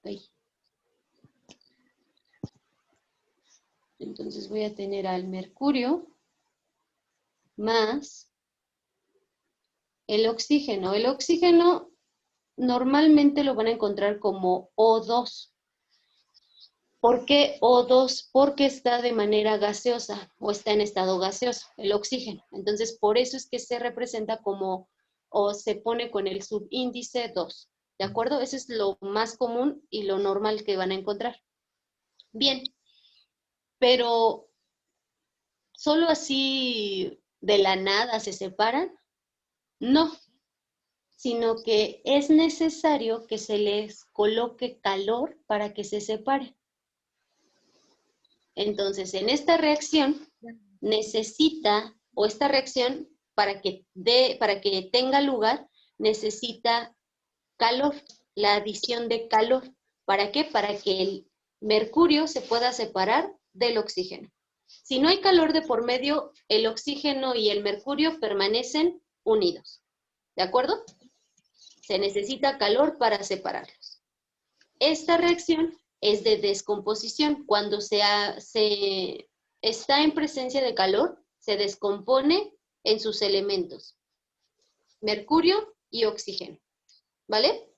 Ay. Entonces voy a tener al mercurio más el oxígeno. El oxígeno normalmente lo van a encontrar como O2. ¿Por qué O2? Porque está de manera gaseosa o está en estado gaseoso, el oxígeno. Entonces, por eso es que se representa como, o se pone con el subíndice 2. ¿De acuerdo? Eso es lo más común y lo normal que van a encontrar. Bien, pero ¿solo así de la nada se separan? No, sino que es necesario que se les coloque calor para que se separe. Entonces, en esta reacción necesita, o esta reacción para que tenga lugar, necesita calor, la adición de calor. ¿Para qué? Para que el mercurio se pueda separar del oxígeno. Si no hay calor de por medio, el oxígeno y el mercurio permanecen unidos. ¿De acuerdo? Se necesita calor para separarlos. Esta reacción es de descomposición. Cuando está en presencia de calor, se descompone en sus elementos. Mercurio y oxígeno. ¿Vale?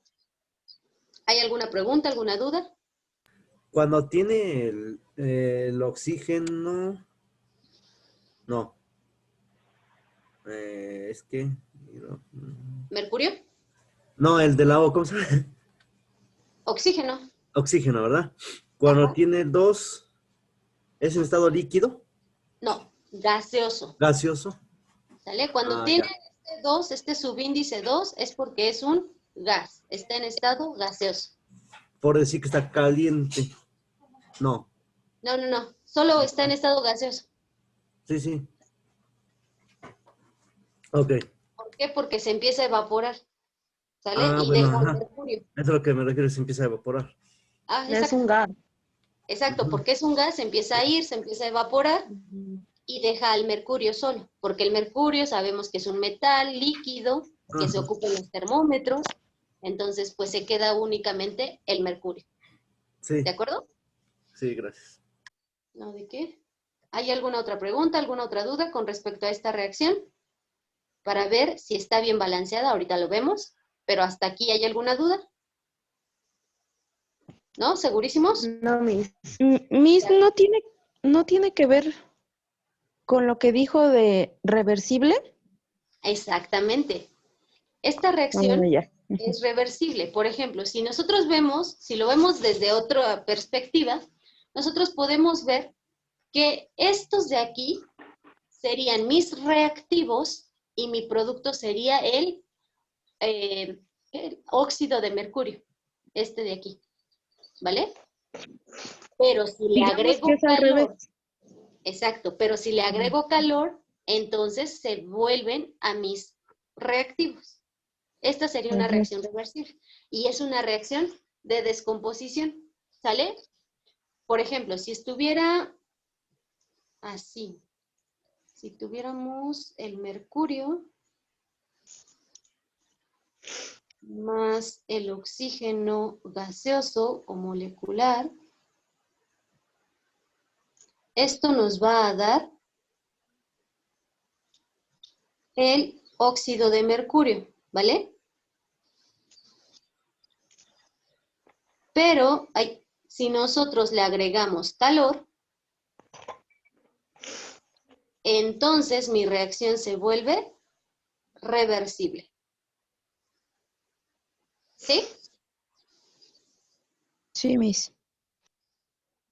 ¿Hay alguna pregunta, alguna duda? Cuando tiene el oxígeno, no. Es que... ¿Mercurio? No, el del agua, ¿cómo se llama? Oxígeno. Oxígeno, ¿verdad? Cuando Ajá. tiene 2, ¿es en estado líquido? No, gaseoso. ¿Gaseoso? ¿Sale? Cuando Ah, tiene ya. este 2, este subíndice 2, es porque es un gas. Está en estado gaseoso. Por decir que está caliente. No. No, no, no. Solo está en estado gaseoso. Sí, sí. Ok. ¿Por qué? Porque se empieza a evaporar. ¿Sale? Ah, Y bueno, deja el ajá. mercurio. Eso es lo que me refiero, se empieza a evaporar. Ah, Es un exacto. gas. Exacto, Ujú. porque es un gas, se empieza a ir, se empieza a evaporar y deja al mercurio solo. Porque el mercurio sabemos que es un metal líquido que se Ajá. ocupa en los termómetros. Entonces, pues se queda únicamente el mercurio. Sí, ¿De acuerdo? sí, gracias. ¿No de qué? ¿Hay alguna otra pregunta, alguna otra duda con respecto a esta reacción? Para ver si está bien balanceada, ahorita lo vemos, pero hasta aquí ¿hay alguna duda? ¿No? ¿Segurísimos? No, mis. Miss, ¿no tiene que ver con lo que dijo de reversible? Exactamente. Esta Ah, reacción ya. es reversible. Por ejemplo, si nosotros vemos, si lo vemos desde otra perspectiva, nosotros podemos ver que estos de aquí serían mis reactivos y mi producto sería el óxido de mercurio, este de aquí, ¿vale? Pero si le Digamos que agrego es al revés. calor, exacto, pero si le agrego calor, entonces se vuelven a mis reactivos. Esta sería una Ujú. reacción reversible y es una reacción de descomposición, ¿sale? Por ejemplo, si estuviera así, si tuviéramos el mercurio más el oxígeno gaseoso o molecular, esto nos va a dar el óxido de mercurio, ¿vale? Pero si nosotros le agregamos calor, entonces mi reacción se vuelve reversible. ¿Sí? Sí, Miss.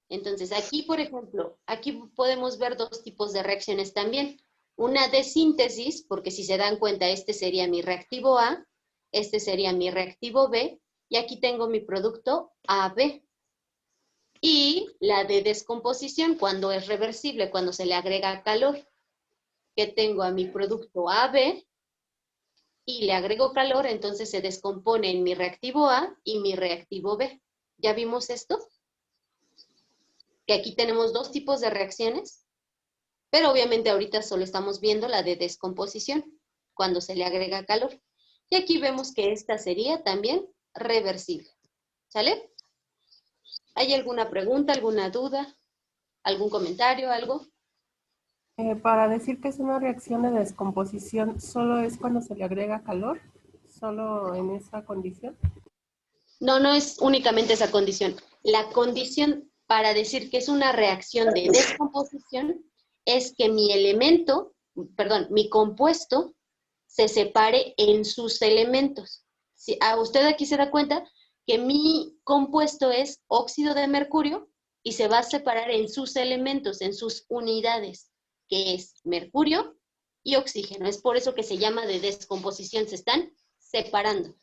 Entonces aquí, por ejemplo, aquí podemos ver dos tipos de reacciones también. Una de síntesis, porque si se dan cuenta, este sería mi reactivo A, este sería mi reactivo B, y aquí tengo mi producto AB. Y la de descomposición, cuando es reversible, cuando se le agrega calor, que tengo a mi producto AB y le agrego calor, entonces se descompone en mi reactivo A y mi reactivo B. ¿Ya vimos esto? Que aquí tenemos dos tipos de reacciones, pero obviamente ahorita solo estamos viendo la de descomposición, cuando se le agrega calor. Y aquí vemos que esta sería también reversible. ¿Sale? ¿Hay alguna pregunta, alguna duda, algún comentario, algo? Para decir que es una reacción de descomposición, ¿solo es cuando se le agrega calor? ¿Solo en esa condición? No, no es únicamente esa condición. La condición para decir que es una reacción de descomposición es que mi elemento, perdón, mi compuesto se separe en sus elementos. Si a usted aquí se da cuenta que mi compuesto es óxido de mercurio y se va a separar en sus elementos, en sus unidades, que es mercurio y oxígeno. Es por eso que se llama de descomposición, se están separando.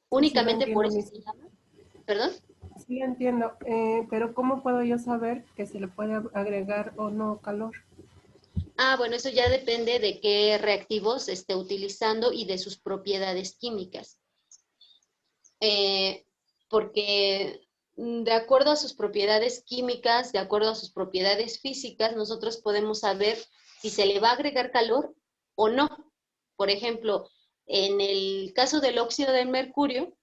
Únicamente por eso se llama. ¿Perdón? Sí, entiendo, pero ¿cómo puedo yo saber que se le puede agregar o no calor? Ah, bueno, eso ya depende de qué reactivos esté utilizando y de sus propiedades químicas. Porque de acuerdo a sus propiedades químicas, de acuerdo a sus propiedades físicas, nosotros podemos saber si se le va a agregar calor o no. Por ejemplo, en el caso del óxido de mercurio,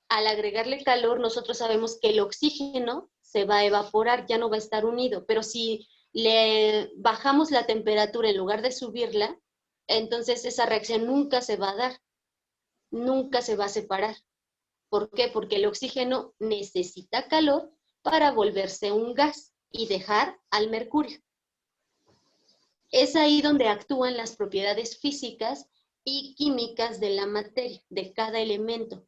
al agregarle calor, nosotros sabemos que el oxígeno se va a evaporar, ya no va a estar unido, pero si le bajamos la temperatura en lugar de subirla, entonces esa reacción nunca se va a dar, nunca se va a separar. ¿Por qué? Porque el oxígeno necesita calor para volverse un gas y dejar al mercurio. Es ahí donde actúan las propiedades físicas y químicas de la materia, de cada elemento.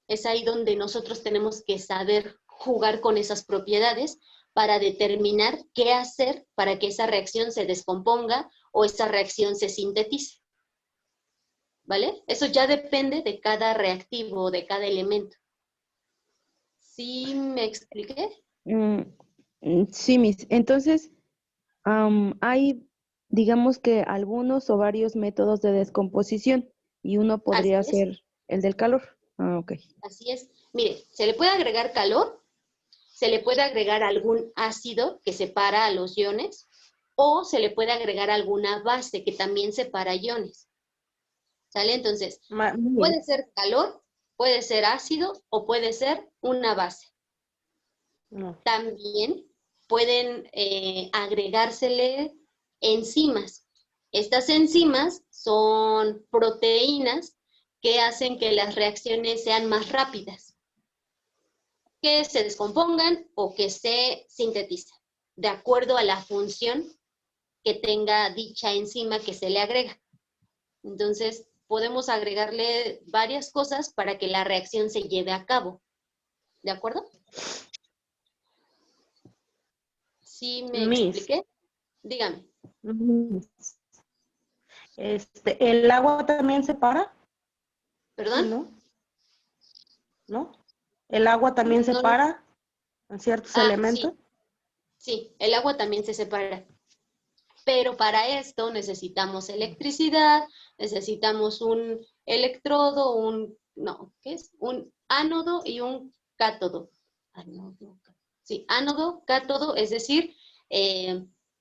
Es ahí donde nosotros tenemos que saber jugar con esas propiedades para determinar qué hacer para que esa reacción se descomponga o esa reacción se sintetice. ¿Vale? Eso ya depende de cada reactivo o de cada elemento. ¿Sí me expliqué? Sí, Miss. Entonces, hay, digamos que algunos o varios métodos de descomposición y uno podría Así es, ser el del calor. Ah, ok. así es. Mire, se le puede agregar calor, se le puede agregar algún ácido que separa a los iones, o se le puede agregar alguna base que también separa iones. ¿Sale? Entonces, puede ser calor, puede ser ácido o puede ser una base. No. También pueden agregársele enzimas. Estas enzimas son proteínas que hacen que las reacciones sean más rápidas, que se descompongan o que se sinteticen, de acuerdo a la función que tenga dicha enzima que se le agrega. Entonces, podemos agregarle varias cosas para que la reacción se lleve a cabo. ¿De acuerdo? ¿Sí me expliqué? Dígame. ¿El agua también separa? ¿Perdón? ¿No? ¿No? ¿El agua también No, separa en ciertos elementos? Sí, el agua también se separa. Pero para esto necesitamos electricidad, necesitamos un electrodo, ¿qué es? Un ánodo y un cátodo. Sí, ánodo, cátodo, es decir,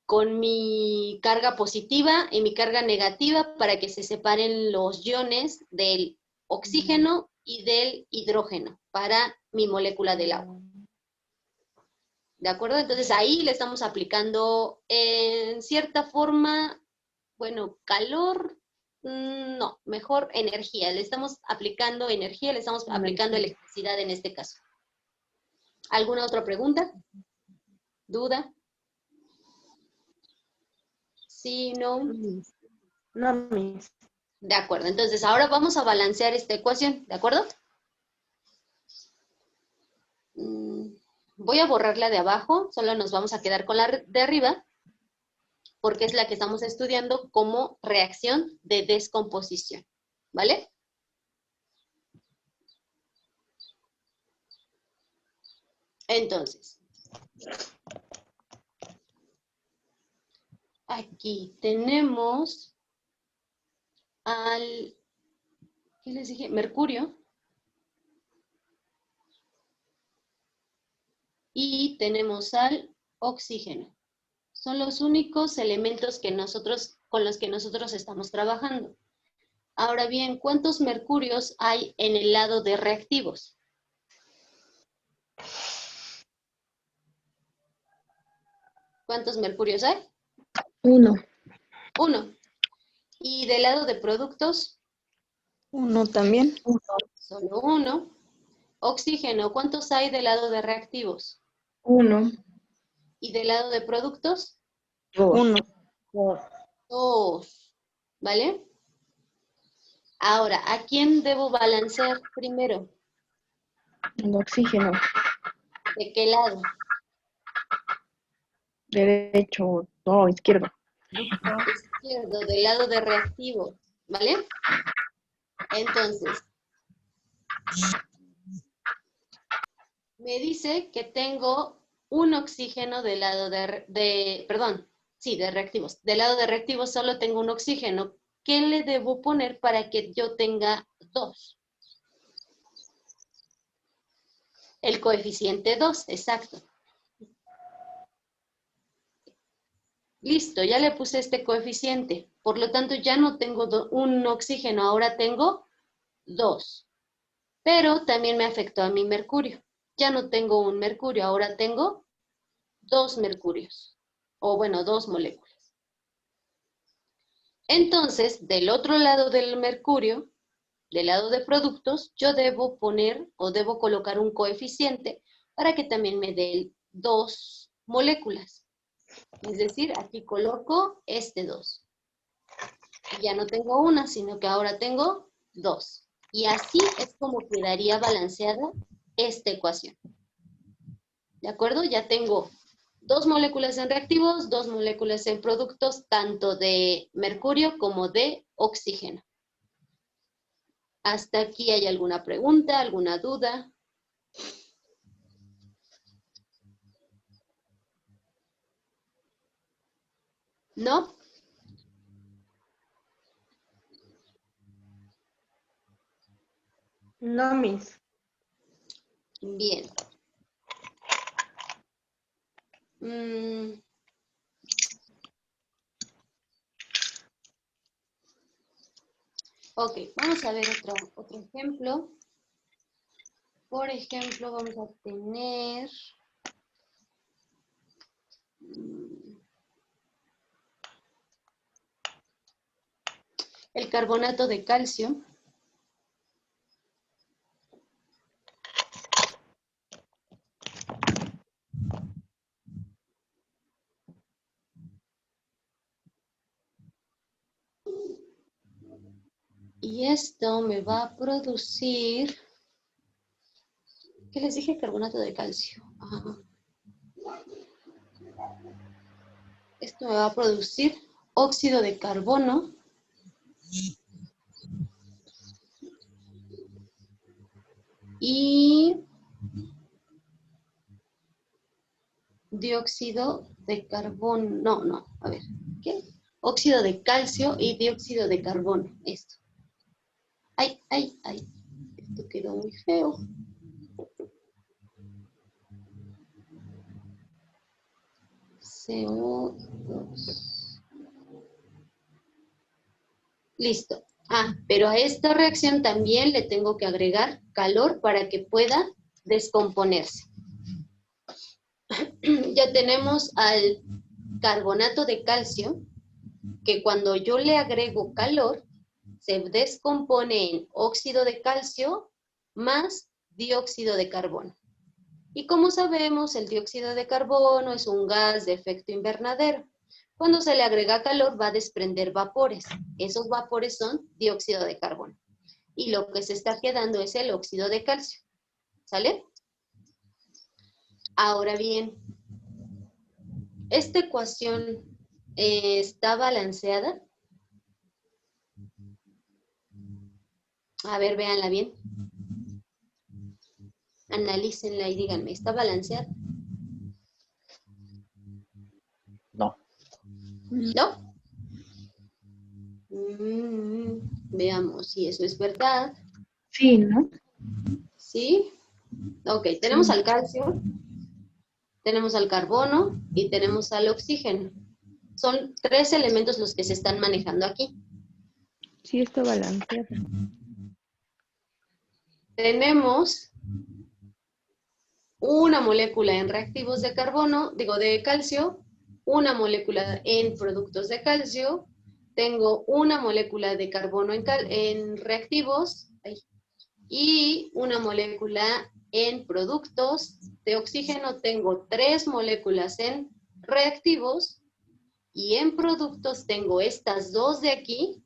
con mi carga positiva y mi carga negativa para que se separen los iones del oxígeno y del hidrógeno para mi molécula del agua. ¿De acuerdo? Entonces ahí le estamos aplicando en cierta forma, bueno, calor, no, mejor energía. Le estamos aplicando energía, le estamos aplicando electricidad en este caso. ¿Alguna otra pregunta? ¿Duda? ¿Sí, no? No, Miss. De acuerdo, entonces ahora vamos a balancear esta ecuación, ¿de acuerdo? Voy a borrarla de abajo, solo nos vamos a quedar con la de arriba, porque es la que estamos estudiando como reacción de descomposición, ¿vale? Entonces, aquí tenemos al, ¿qué les dije? Mercurio. Y tenemos al oxígeno. Son los únicos elementos con los que nosotros estamos trabajando. Ahora bien, ¿cuántos mercurios hay en el lado de reactivos? ¿Cuántos mercurios hay? 1. 1. ¿Y del lado de productos? 1 también. Solo 1. Oxígeno, ¿cuántos hay del lado de reactivos? 1. ¿Y del lado de productos? 1. 2. ¿Vale? Ahora, ¿a quién debo balancear primero? El oxígeno. ¿De qué lado? Derecho. No, izquierdo. Izquierdo, del lado de reactivos. ¿Vale? Entonces, me dice que tengo un oxígeno del lado de reactivos. Del lado de reactivos solo tengo un oxígeno. ¿Qué le debo poner para que yo tenga 2? El coeficiente 2, exacto. Listo, ya le puse este coeficiente. Por lo tanto, ya no tengo un oxígeno, ahora tengo 2. Pero también me afectó a mi mercurio. Ya no tengo un mercurio, ahora tengo 2 mercurios. O bueno, 2 moléculas. Entonces, del otro lado del mercurio, del lado de productos, yo debo poner o debo colocar un coeficiente para que también me dé 2 moléculas. Es decir, aquí coloco este 2. Y ya no tengo una, sino que ahora tengo 2. Y así es como quedaría balanceada esta ecuación. ¿De acuerdo? Ya tengo 2 moléculas en reactivos, 2 moléculas en productos, tanto de mercurio como de oxígeno. ¿Hasta aquí hay alguna pregunta, alguna duda? ¿No? No, Miss. Bien. Ok, vamos a ver otro ejemplo. Por ejemplo, vamos a tener... el carbonato de calcio. Y esto me va a producir... ¿Qué les dije? Carbonato de calcio. Ajá. Esto me va a producir óxido de carbono. Y dióxido de carbono. No, a ver. ¿Qué? Óxido de calcio y dióxido de carbono. Esto. Ay. Esto quedó muy feo. CO2. Listo. Pero a esta reacción también le tengo que agregar calor para que pueda descomponerse. Ya tenemos al carbonato de calcio, que cuando yo le agrego calor, se descompone en óxido de calcio más dióxido de carbono. Y como sabemos, el dióxido de carbono es un gas de efecto invernadero. Cuando se le agrega calor va a desprender vapores. Esos vapores son dióxido de carbono. Y lo que se está quedando es el óxido de calcio. ¿Sale? Ahora bien, esta ecuación está balanceada. A ver, véanla bien. Analícenla y díganme, ¿está balanceada? No. ¿No? Veamos si eso es verdad. Sí, ¿no? ¿Sí? Ok, tenemos al calcio, tenemos al carbono y tenemos al oxígeno. Son 3 elementos los que se están manejando aquí. Sí, está balanceado. Tenemos una molécula en reactivos de carbono, de calcio, una molécula en productos de calcio, tengo una molécula de carbono en reactivos y una molécula en productos de oxígeno. Tengo 3 moléculas en reactivos y en productos tengo estas 2 de aquí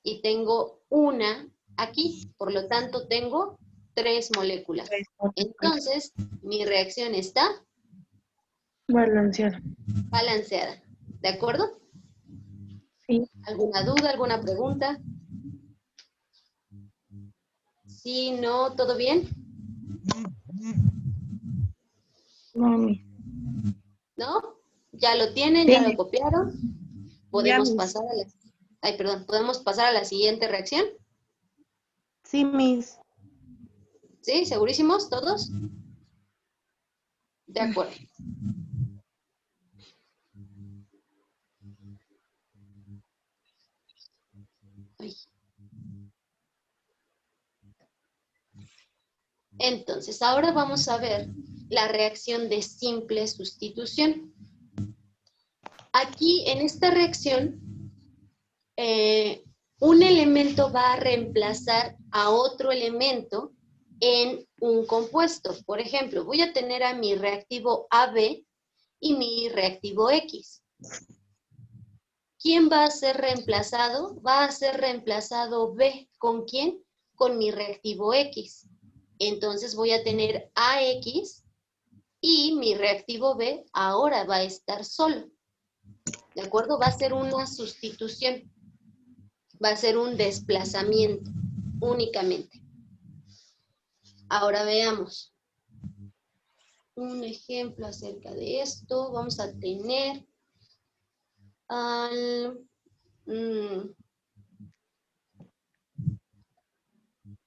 y tengo una aquí. Por lo tanto, tengo 3 moléculas. Entonces, mi reacción está Balanceado. balanceada. ¿De acuerdo? Sí. ¿Alguna duda, alguna pregunta? Sí, no, ¿todo bien? Mami. ¿No? ¿Ya lo tienen? Sí. ¿Ya lo copiaron? ¿Podemos Ya, pasar a la... Ay, perdón, ¿podemos pasar a la siguiente reacción? Sí, Miss. ¿Sí? ¿Segurísimos todos? De acuerdo. Ay. Entonces, ahora vamos a ver la reacción de simple sustitución. Aquí, en esta reacción, un elemento va a reemplazar a otro elemento en un compuesto. Por ejemplo, voy a tener a mi reactivo AB y mi reactivo X. ¿Quién va a ser reemplazado? Va a ser reemplazado B. ¿Con quién? Con mi reactivo X. Entonces voy a tener AX y mi reactivo B ahora va a estar solo. ¿De acuerdo? Va a ser una sustitución. Va a ser un desplazamiento únicamente. Ahora veamos un ejemplo acerca de esto. Vamos a tener al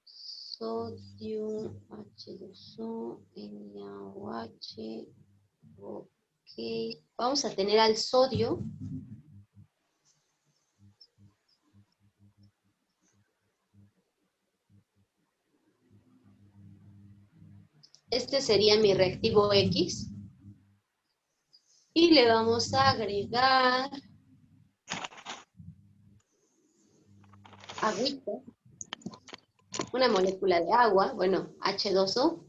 sodio H2O, NaOH. Ok. Vamos a tener al sodio. Este sería mi reactivo X. Y le vamos a agregar agüita, una molécula de agua, bueno, H2O.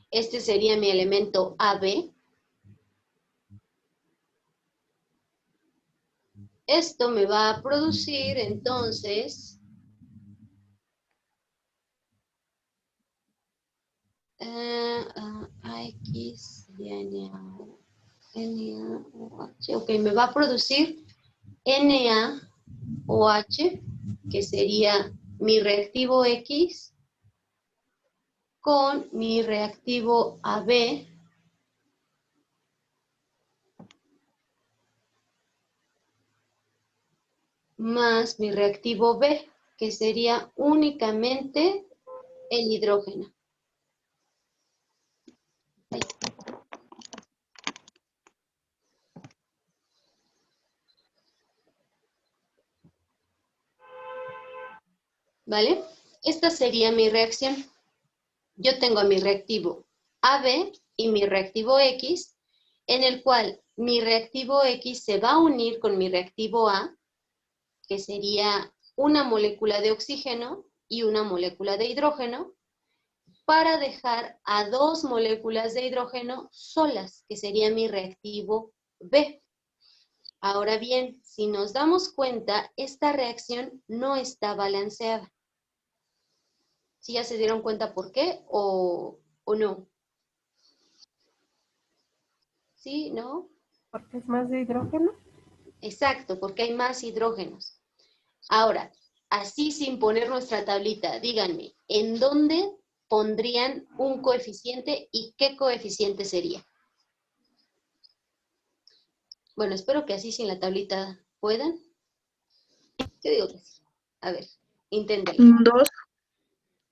Este sería mi elemento AB. Esto me va a producir, entonces, AX de NaOH. Ok, me va a producir NaOH, que sería mi reactivo X con mi reactivo AB más mi reactivo B, que sería únicamente el hidrógeno. Ahí. ¿Vale? Esta sería mi reacción. Yo tengo mi reactivo AB y mi reactivo X, en el cual mi reactivo X se va a unir con mi reactivo A, que sería una molécula de oxígeno y una molécula de hidrógeno, para dejar a 2 moléculas de hidrógeno solas, que sería mi reactivo B. Ahora bien, si nos damos cuenta, esta reacción no está balanceada. ¿Sí ya se dieron cuenta por qué o no? ¿Sí? ¿No? Porque es más de hidrógeno. Exacto, porque hay más hidrógenos. Ahora, así sin poner nuestra tablita, díganme, ¿en dónde pondrían un coeficiente y qué coeficiente sería? Bueno, espero que así sin la tablita ¿Pueden? Yo digo que sí. A ver, inténtalo. Un 2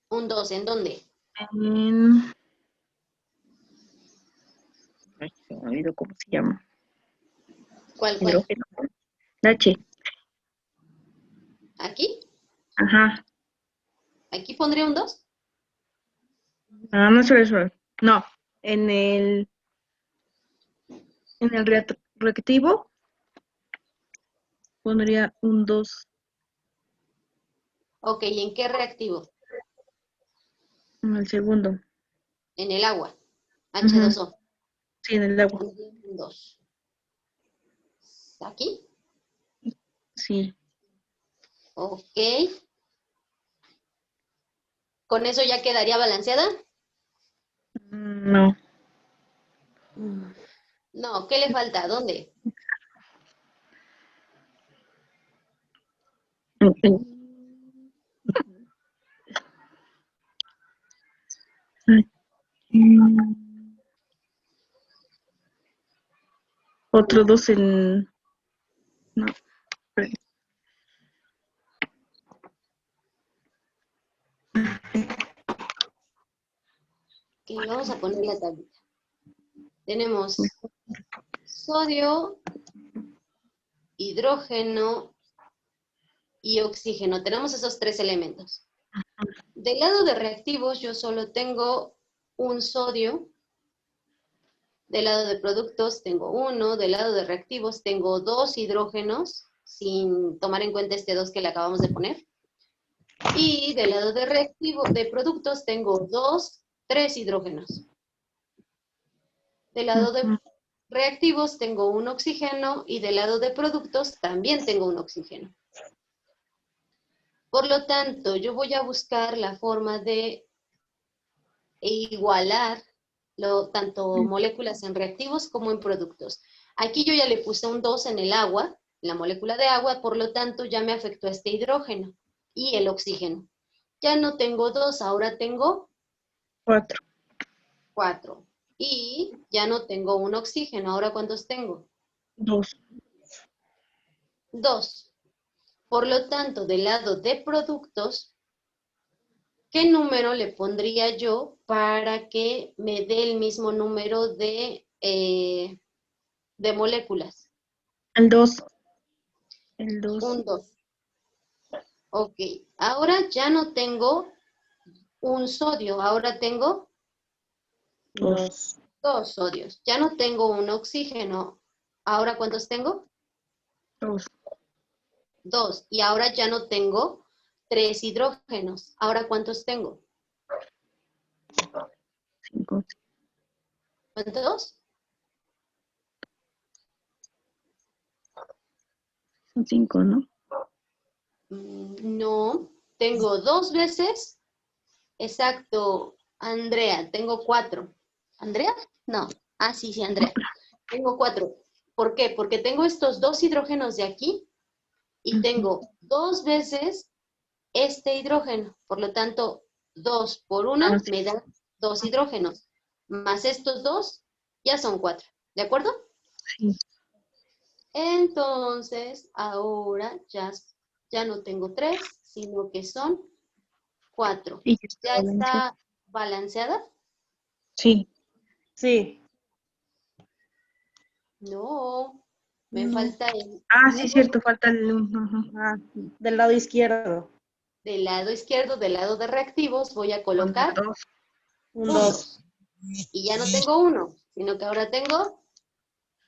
Un 2, ¿en dónde? en... Ay, se me olvidó cómo se llama. ¿Cuál? Hidrógeno. H. ¿Aquí? Ajá. ¿Aquí pondría un 2? Ah, no es eso. No. En el reactivo pondría un 2 Ok, ¿en qué reactivo? en el segundo. En el agua. Ujú. H2O. Sí, en el agua. Pondría un 2. ¿Aquí? Sí. Ok. ¿Con eso ya quedaría balanceada? No. No, ¿qué le falta? ¿Dónde? Otro 2 en... No. Espera. Ok, vamos a poner la tablita. Tenemos sodio, hidrógeno y oxígeno. Tenemos esos 3 elementos. Del lado de reactivos yo solo tengo un sodio. Del lado de productos tengo 1. Del lado de reactivos tengo 2 hidrógenos, sin tomar en cuenta este 2 que le acabamos de poner. Y del lado de productos tengo 3 hidrógenos. Del lado de reactivos tengo un oxígeno y del lado de productos también tengo un oxígeno. Por lo tanto, yo voy a buscar la forma de igualar tanto moléculas en reactivos como en productos. Aquí yo ya le puse un 2 en el agua, en la molécula de agua, por lo tanto ya me afectó este hidrógeno y el oxígeno. Ya no tengo 2, ahora tengo 4. 4. Y ya no tengo un oxígeno, ¿ahora cuántos tengo? 2. 2. Por lo tanto, del lado de productos, ¿qué número le pondría yo para que me dé el mismo número de moléculas? El 2. El 2. Un 2. Ok, ahora ya no tengo un sodio, ahora tengo 2. 2 sodios. Ya no tengo un oxígeno, ¿ahora cuántos tengo? 2. 2. Y ahora ya no tengo 3 hidrógenos, ¿ahora cuántos tengo? 5. ¿Cuántos? Son 5, ¿no? No, tengo 2 veces. Exacto, Andrea, tengo 4. ¿Andrea? No. Ah, sí, sí, Andrea. Tengo 4. ¿Por qué? Porque tengo estos 2 hidrógenos de aquí y tengo 2 veces este hidrógeno. Por lo tanto, 2 por 1 Ah, sí. me da 2 hidrógenos. Más estos 2 ya son 4. ¿De acuerdo? Sí. Entonces, ahora ya no tengo 3, sino que son 4. Y ¿Ya está balanceada? Sí. Sí. No, me falta el Ah, sí, 1 cierto, falta el 1. Ah, del lado izquierdo. del lado izquierdo, del lado de reactivos, voy a colocar 2. Un un 2. 2. Y ya no tengo 1, sino que ahora tengo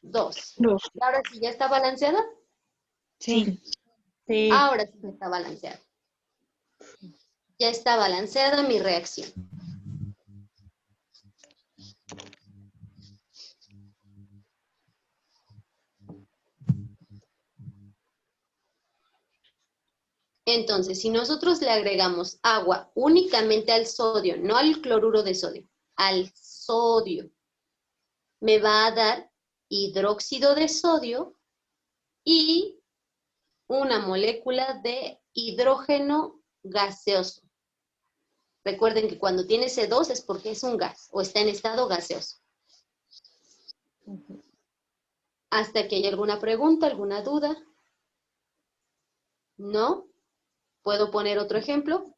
2. 2. ¿Y ahora sí ya está balanceada? Sí. Sí. Ahora sí está balanceada. Ya está balanceada mi reacción. Entonces, si nosotros le agregamos agua únicamente al sodio, no al cloruro de sodio, al sodio, me va a dar hidróxido de sodio y una molécula de hidrógeno gaseoso. Recuerden que cuando tiene C2 es porque es un gas o está en estado gaseoso. Hasta que haya alguna pregunta, alguna duda. ¿No? ¿Puedo poner otro ejemplo?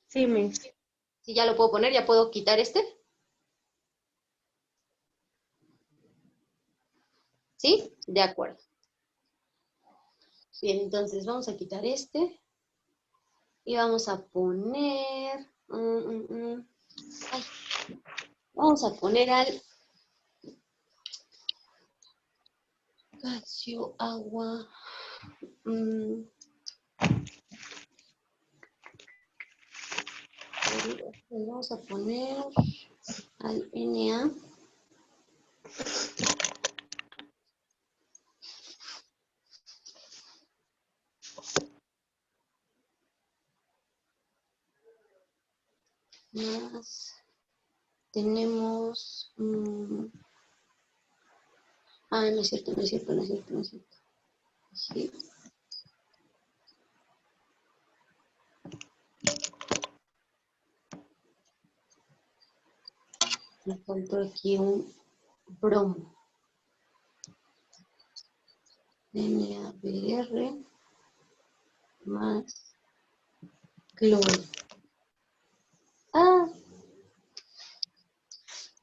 Sí, Miss. Si ya lo puedo poner, ¿ya puedo quitar este? ¿Sí? De acuerdo. Bien, entonces vamos a quitar este. Y vamos a poner... Ay, vamos a poner al calcio, agua. Vamos a poner al Na. Más tenemos... no es cierto, no es cierto, no es cierto, no es cierto. Sí. Me faltó aquí un bromo. NaBr más cloro.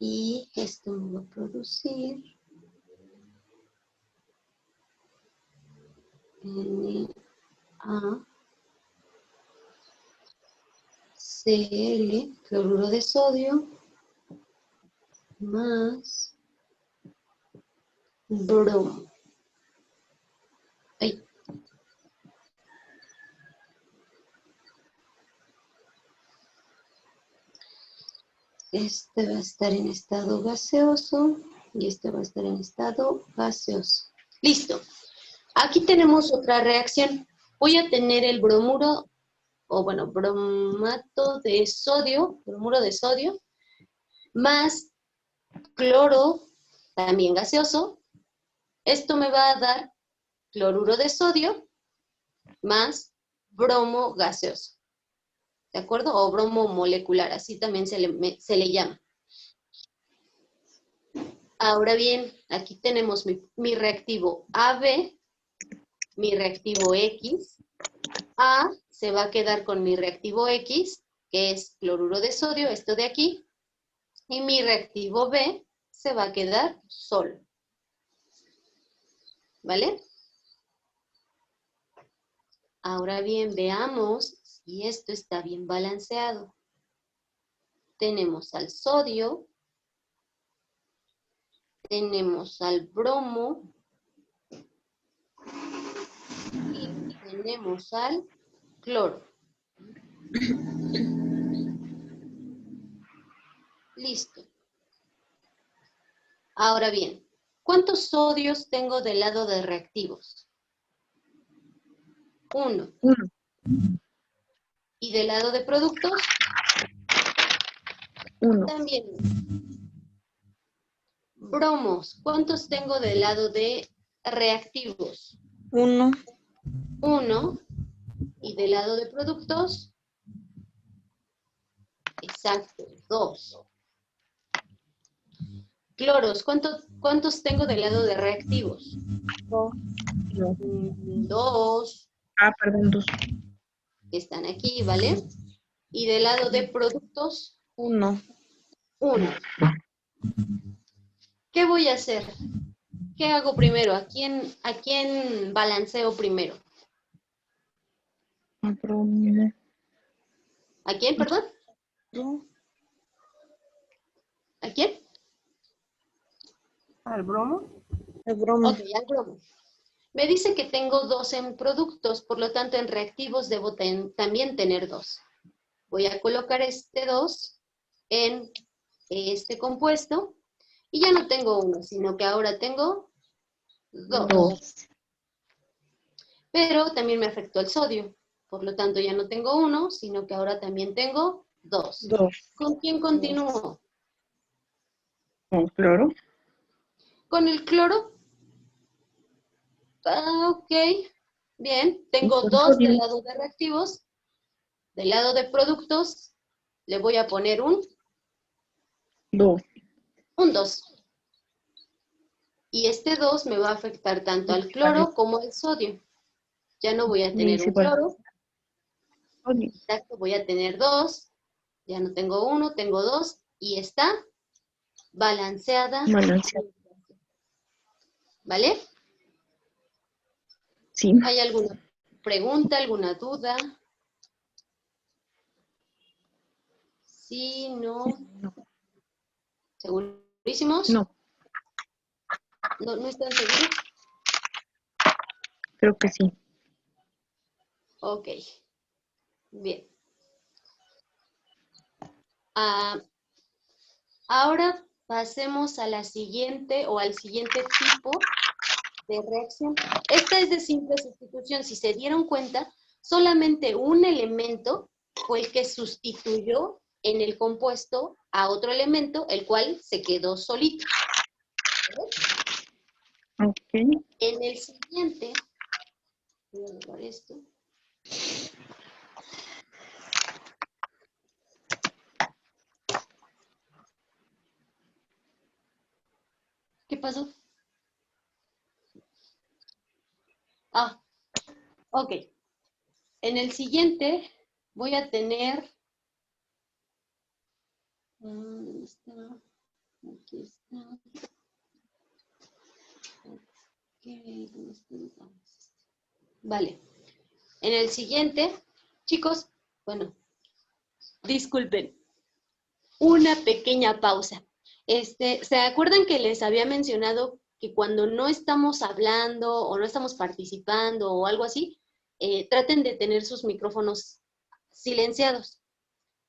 Y esto me va a producir NaCl, cloruro de sodio, más bromo. Ay. Este va a estar en estado gaseoso y este va a estar en estado gaseoso. Listo. Aquí tenemos otra reacción. Voy a tener el bromuro, o bueno, bromato de sodio, bromuro de sodio, más cloro, también gaseoso. Esto me va a dar cloruro de sodio más bromo gaseoso. ¿De acuerdo? O bromo molecular, así también se le llama. Ahora bien, aquí tenemos mi reactivo AB, mi reactivo X. A se va a quedar con mi reactivo X, que es cloruro de sodio, esto de aquí. Y mi reactivo B se va a quedar solo. ¿Vale? Ahora bien, veamos si esto está bien balanceado. Tenemos al sodio, tenemos al bromo y tenemos al cloro. Listo. Ahora bien, ¿cuántos sodios tengo del lado de reactivos? 1. ¿Y del lado de productos? 1. También. Bromos, ¿cuántos tengo del lado de reactivos? 1. 1. ¿Y del lado de productos? Exacto, 2. Cloros, ¿cuántos tengo del lado de reactivos? 2. Perdón, 2. Están aquí, ¿vale? ¿Y del lado de productos? 1. 1. ¿Qué voy a hacer? ¿Qué hago primero? ¿A quién balanceo primero? ¿A quién, perdón? ¿A quién? ¿Al bromo? El bromo. Ok, al bromo. Me dice que tengo 2 en productos, por lo tanto en reactivos debo también tener 2. Voy a colocar este 2 en este compuesto y ya no tengo 1, sino que ahora tengo 2. Pero también me afectó el sodio, por lo tanto ya no tengo 1, sino que ahora también tengo 2. 2. ¿Con quién continúo? ¿Con cloro? ¿Con el cloro? Ok, bien. Tengo Con 2 del sodio. lado de reactivos. Del lado de productos le voy a poner un 2. 2. Y este 2 me va a afectar tanto al cloro como al sodio. Ya no voy a Sí, tener sí, un bueno. cloro. Ok. Exacto, voy a tener 2. Ya no tengo 1, tengo 2. Y está balanceada. Balanceado. ¿Vale? Sí. ¿Hay alguna pregunta, alguna duda? Sí, no. No. ¿Segurísimos? No, ¿No están seguros? creo que sí. Ok. Bien. Ah, ahora pasemos a la siguiente o al siguiente tipo de reacción. Esta es de simple sustitución. Si se dieron cuenta, solamente un elemento fue el que sustituyó en el compuesto a otro elemento, el cual se quedó solito. Ok. En el siguiente, voy a borrar esto. ¿Qué pasó? Ah, ok. En el siguiente voy a tener... ¿dónde está? Aquí está. Ok, ¿dónde está? Vale. En el siguiente, chicos, bueno, disculpen, una pequeña pausa. ¿Se acuerdan que les había mencionado que cuando no estamos hablando o no estamos participando o algo así, traten de tener sus micrófonos silenciados?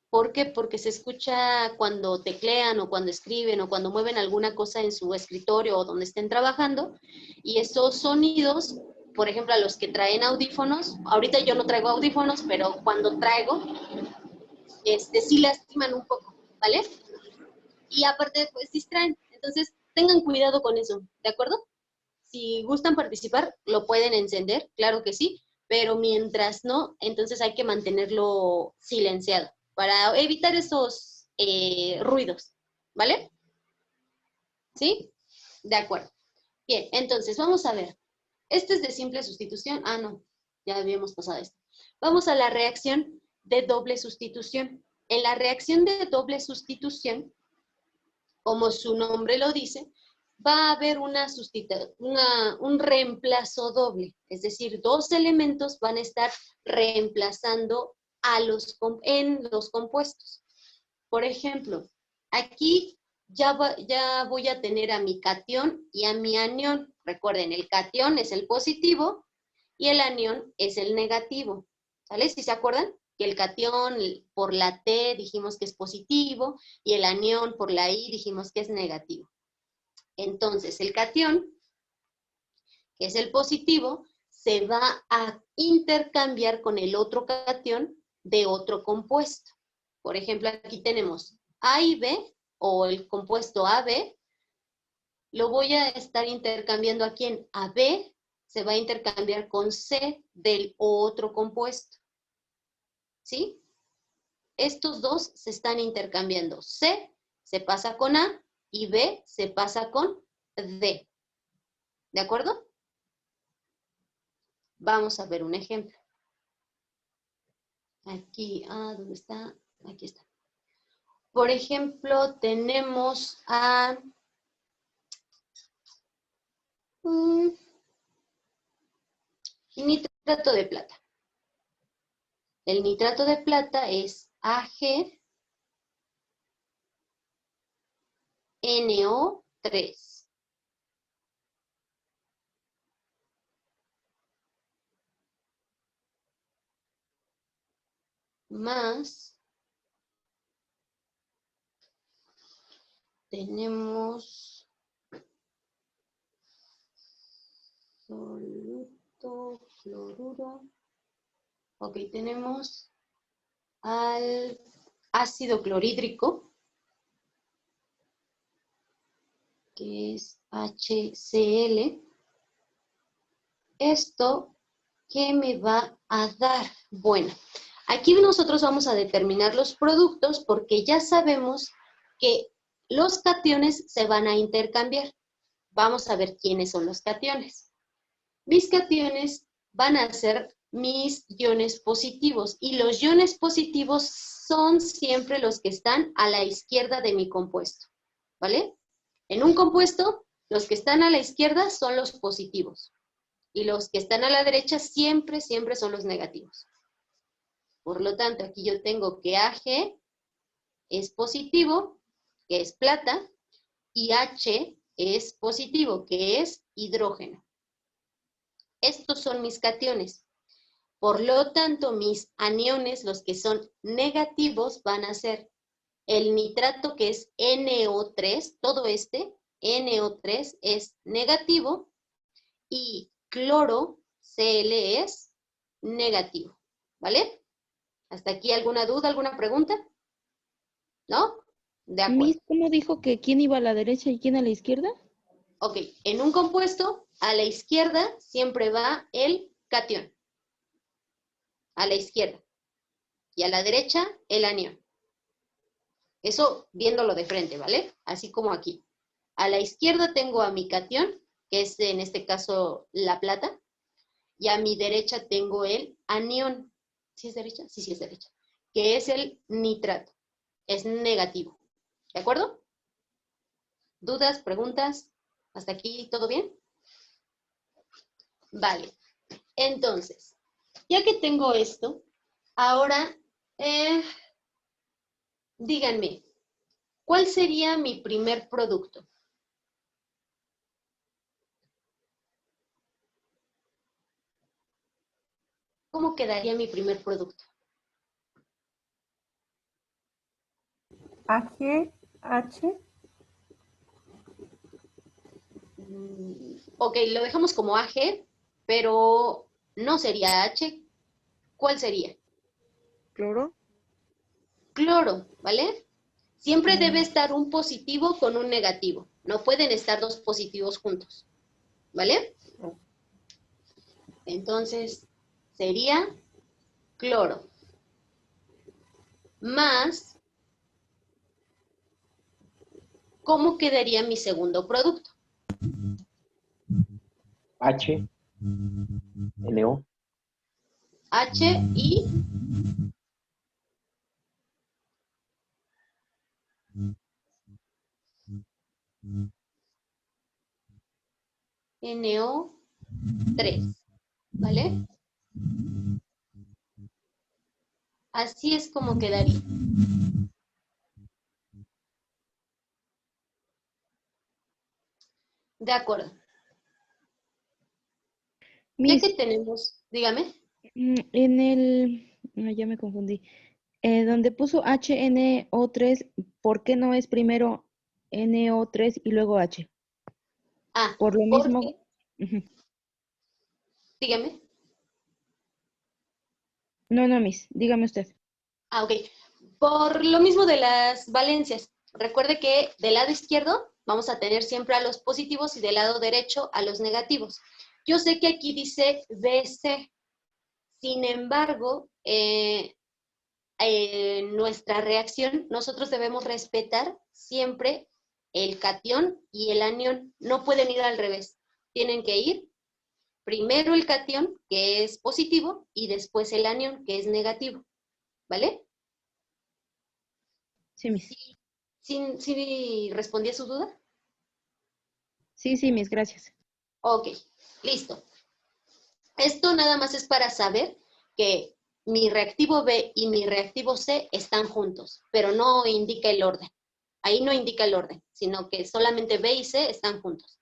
¿Por qué? Porque se escucha cuando teclean o cuando escriben o cuando mueven alguna cosa en su escritorio o donde estén trabajando, y esos sonidos, por ejemplo, a los que traen audífonos, ahorita yo no traigo audífonos, pero cuando traigo, sí lastiman un poco, ¿vale? Y aparte, pues distraen. Entonces, tengan cuidado con eso, ¿de acuerdo? Si gustan participar, lo pueden encender, claro que sí, pero mientras no, entonces hay que mantenerlo silenciado para evitar esos ruidos, ¿vale? ¿Sí? De acuerdo. Bien, entonces vamos a ver. Este es de simple sustitución. Ah, no, ya habíamos pasado esto. Vamos a la reacción de doble sustitución. En la reacción de doble sustitución, como su nombre lo dice, va a haber un reemplazo doble, es decir, dos elementos van a estar reemplazando en los compuestos. Por ejemplo, aquí ya voy a tener a mi catión y a mi anión. Recuerden, el catión es el positivo y el anión es el negativo. ¿Sale? ¿Sí se acuerdan? Que el catión por la T dijimos que es positivo y el anión por la I dijimos que es negativo. Entonces, el catión, que es el positivo, se va a intercambiar con el otro catión de otro compuesto. Por ejemplo, aquí tenemos A y B, o el compuesto AB, lo voy a estar intercambiando aquí en AB, se va a intercambiar con C del otro compuesto. ¿Sí? Estos dos se están intercambiando. C se pasa con A y B se pasa con D. ¿De acuerdo? Vamos a ver un ejemplo. Aquí, ¿dónde está? Aquí está. Por ejemplo, tenemos a nitrato de plata. El nitrato de plata es AgNO3. Más tenemos soluto, cloruro. Ok, tenemos al ácido clorhídrico, que es HCl. ¿Esto qué me va a dar? Bueno, aquí nosotros vamos a determinar los productos porque ya sabemos que los cationes se van a intercambiar. Vamos a ver quiénes son los cationes. Mis cationes van a ser mis iones positivos. Y los iones positivos son siempre los que están a la izquierda de mi compuesto, ¿vale? En un compuesto, los que están a la izquierda son los positivos. Y los que están a la derecha siempre, siempre son los negativos. Por lo tanto, aquí yo tengo que Ag es positivo, que es plata, y H es positivo, que es hidrógeno. Estos son mis cationes. Por lo tanto, mis aniones, los que son negativos, van a ser el nitrato, que es NO3, todo este, NO3 es negativo, y cloro, Cl, es negativo, ¿vale? ¿Hasta aquí alguna duda, alguna pregunta? ¿No? De acuerdo. Miss, ¿cómo dijo que quién iba a la derecha y quién a la izquierda? Ok, en un compuesto, a la izquierda siempre va el catión. A la izquierda. Y a la derecha, el anión. Eso viéndolo de frente, ¿vale? Así como aquí. A la izquierda tengo a mi catión, que es en este caso la plata. Y a mi derecha tengo el anión. ¿Sí es derecha? Sí, sí es derecha. Que es el nitrato. Es negativo. ¿De acuerdo? ¿Dudas? ¿Preguntas? ¿Hasta aquí todo bien? Vale. Entonces, ya que tengo esto, ahora díganme, ¿cuál sería mi primer producto? ¿Cómo quedaría mi primer producto? AG, H, Ok, lo dejamos como AG, pero no sería H. ¿Cuál sería? ¿Cloro? Cloro, ¿vale? Siempre debe estar un positivo con un negativo. No pueden estar dos positivos juntos, ¿vale? Entonces, sería cloro más, ¿cómo quedaría mi segundo producto? H, NO, H y NO3, ¿vale? Así es como quedaría. De acuerdo. Ya Miss, que tenemos, dígame. en el... no, ya me confundí. Donde puso HNO3, ¿por qué no es primero NO3 y luego H? Ah, Por lo mismo... porque, Ujú. dígame. No, no, Miss, dígame usted. Ah, ok. Por lo mismo de las valencias. Recuerde que del lado izquierdo vamos a tener siempre a los positivos y del lado derecho a los negativos. Yo sé que aquí dice BC. Sin embargo, nuestra reacción, nosotros debemos respetar siempre el catión y el anión. No pueden ir al revés. Tienen que ir primero el catión, que es positivo, y después el anión, que es negativo. ¿Vale? Sí, Miss. ¿Sí respondí a su duda? Sí, sí, Miss, gracias. Ok, listo. Esto nada más es para saber que mi reactivo B y mi reactivo C están juntos, pero no indica el orden. Ahí no indica el orden, sino que solamente B y C están juntos.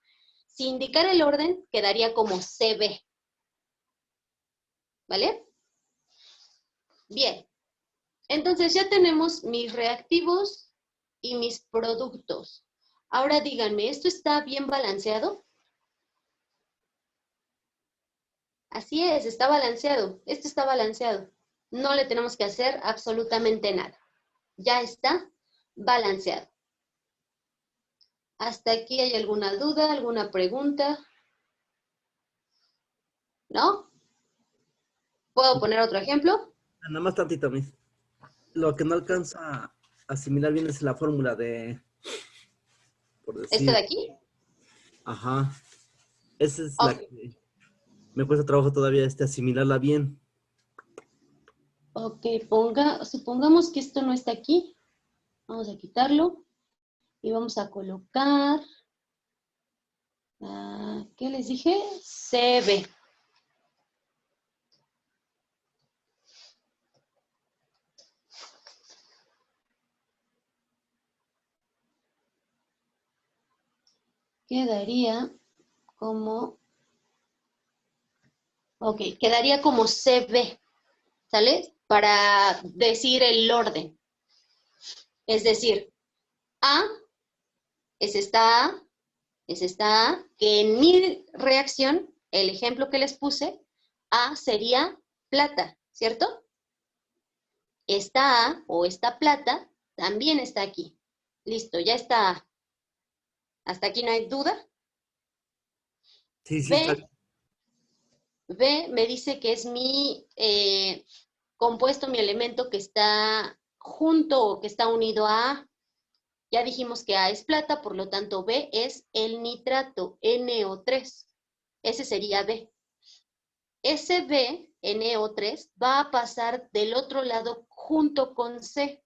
Si indicara el orden, quedaría como CB. ¿Vale? Bien. Entonces ya tenemos mis reactivos y mis productos. Ahora díganme, ¿esto está bien balanceado? Así es, está balanceado. Esto está balanceado. No le tenemos que hacer absolutamente nada. Ya está balanceado. ¿Hasta aquí hay alguna duda, alguna pregunta? ¿No? ¿Puedo poner otro ejemplo? Nada más tantito, Miss. Lo que no alcanza a asimilar bien es la fórmula de, por ¿Esta de decir, aquí? ajá. Esa es la Ok. que me cuesta trabajo todavía asimilarla bien. Ok, supongamos que esto no está aquí. Vamos a quitarlo y vamos a colocar, ¿qué les dije? CB. Quedaría como, ok, quedaría como CB, ¿sale? Para decir el orden. Es decir, A es esta A, es esta A, que en mi reacción, el ejemplo que les puse, A sería plata, ¿cierto? Esta A o esta plata también está aquí. Listo, ya está A. ¿Hasta aquí no hay duda? Sí, sí, está. B me dice que es mi compuesto, mi elemento que está junto o que está unido a A. Ya dijimos que A es plata, por lo tanto B es el nitrato, NO3. Ese sería B. Ese B, NO3, va a pasar del otro lado junto con C.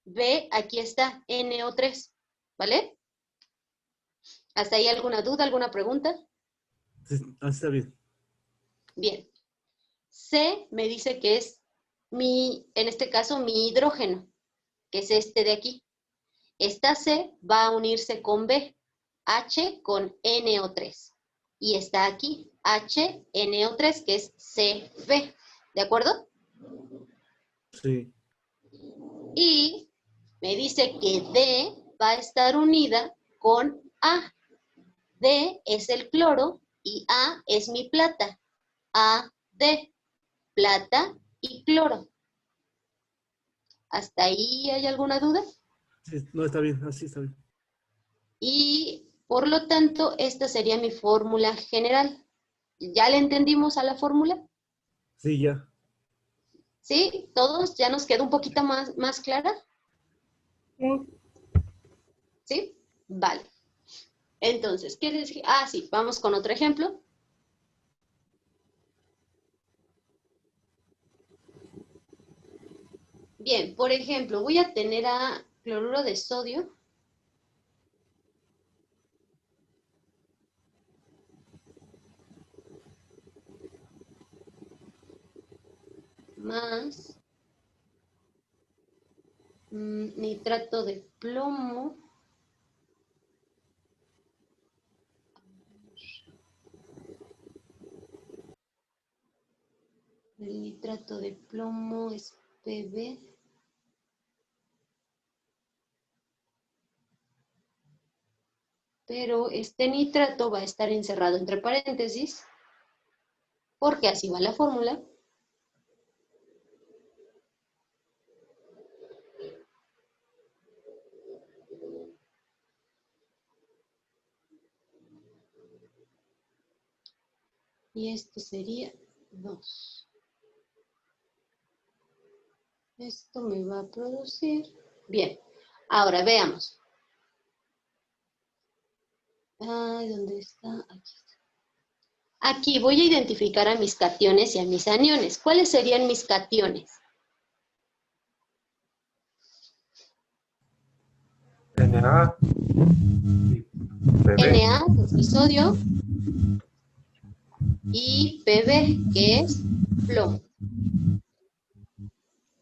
B, aquí está, NO3, ¿vale? ¿Hasta ahí alguna duda, alguna pregunta? Sí, está bien. Bien. C me dice que es en este caso, mi hidrógeno, que es este de aquí. Esta C va a unirse con B, H con NO3. Y está aquí, HNO3, que es CB. ¿De acuerdo? Sí. Y me dice que D va a estar unida con A. D es el cloro y A es mi plata. AD, plata y cloro. ¿Hasta ahí hay alguna duda? Sí, no, está bien, así está bien. Y por lo tanto, esta sería mi fórmula general. ¿Ya le entendimos a la fórmula? Sí, ya. ¿Sí? ¿Todos? ¿Ya nos quedó un poquito más clara? Sí. ¿Sí? Vale. Entonces, ¿qué les dije? Ah, sí, vamos con otro ejemplo. Bien, por ejemplo, voy a tener a cloruro de sodio. Más nitrato de plomo. El nitrato de plomo es Pb. Pero este nitrato va a estar encerrado entre paréntesis, porque así va la fórmula. Y esto sería 2. Esto me va a producir. Bien, ahora veamos. Ay, ¿dónde está? Aquí está. Aquí voy a identificar a mis cationes y a mis aniones. ¿Cuáles serían mis cationes? Na y PB. Na, que es el sodio, y Pb, que es plomo.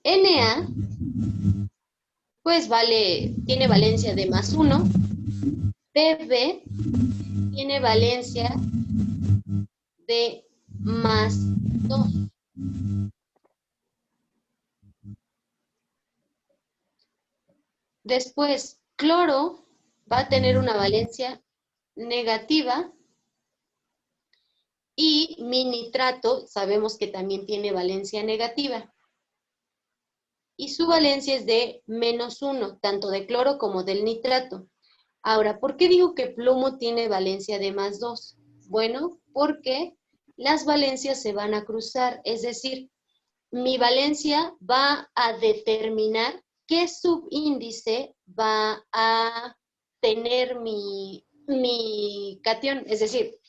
Na, pues tiene valencia de +1. Pb tiene valencia de +2. Después, cloro va a tener una valencia negativa y mi nitrato sabemos que también tiene valencia negativa. Y su valencia es de -1, tanto de cloro como del nitrato. Ahora, ¿por qué digo que plomo tiene valencia de +2? Bueno, porque las valencias se van a cruzar, es decir, mi valencia va a determinar qué subíndice va a tener mi catión. Es decir,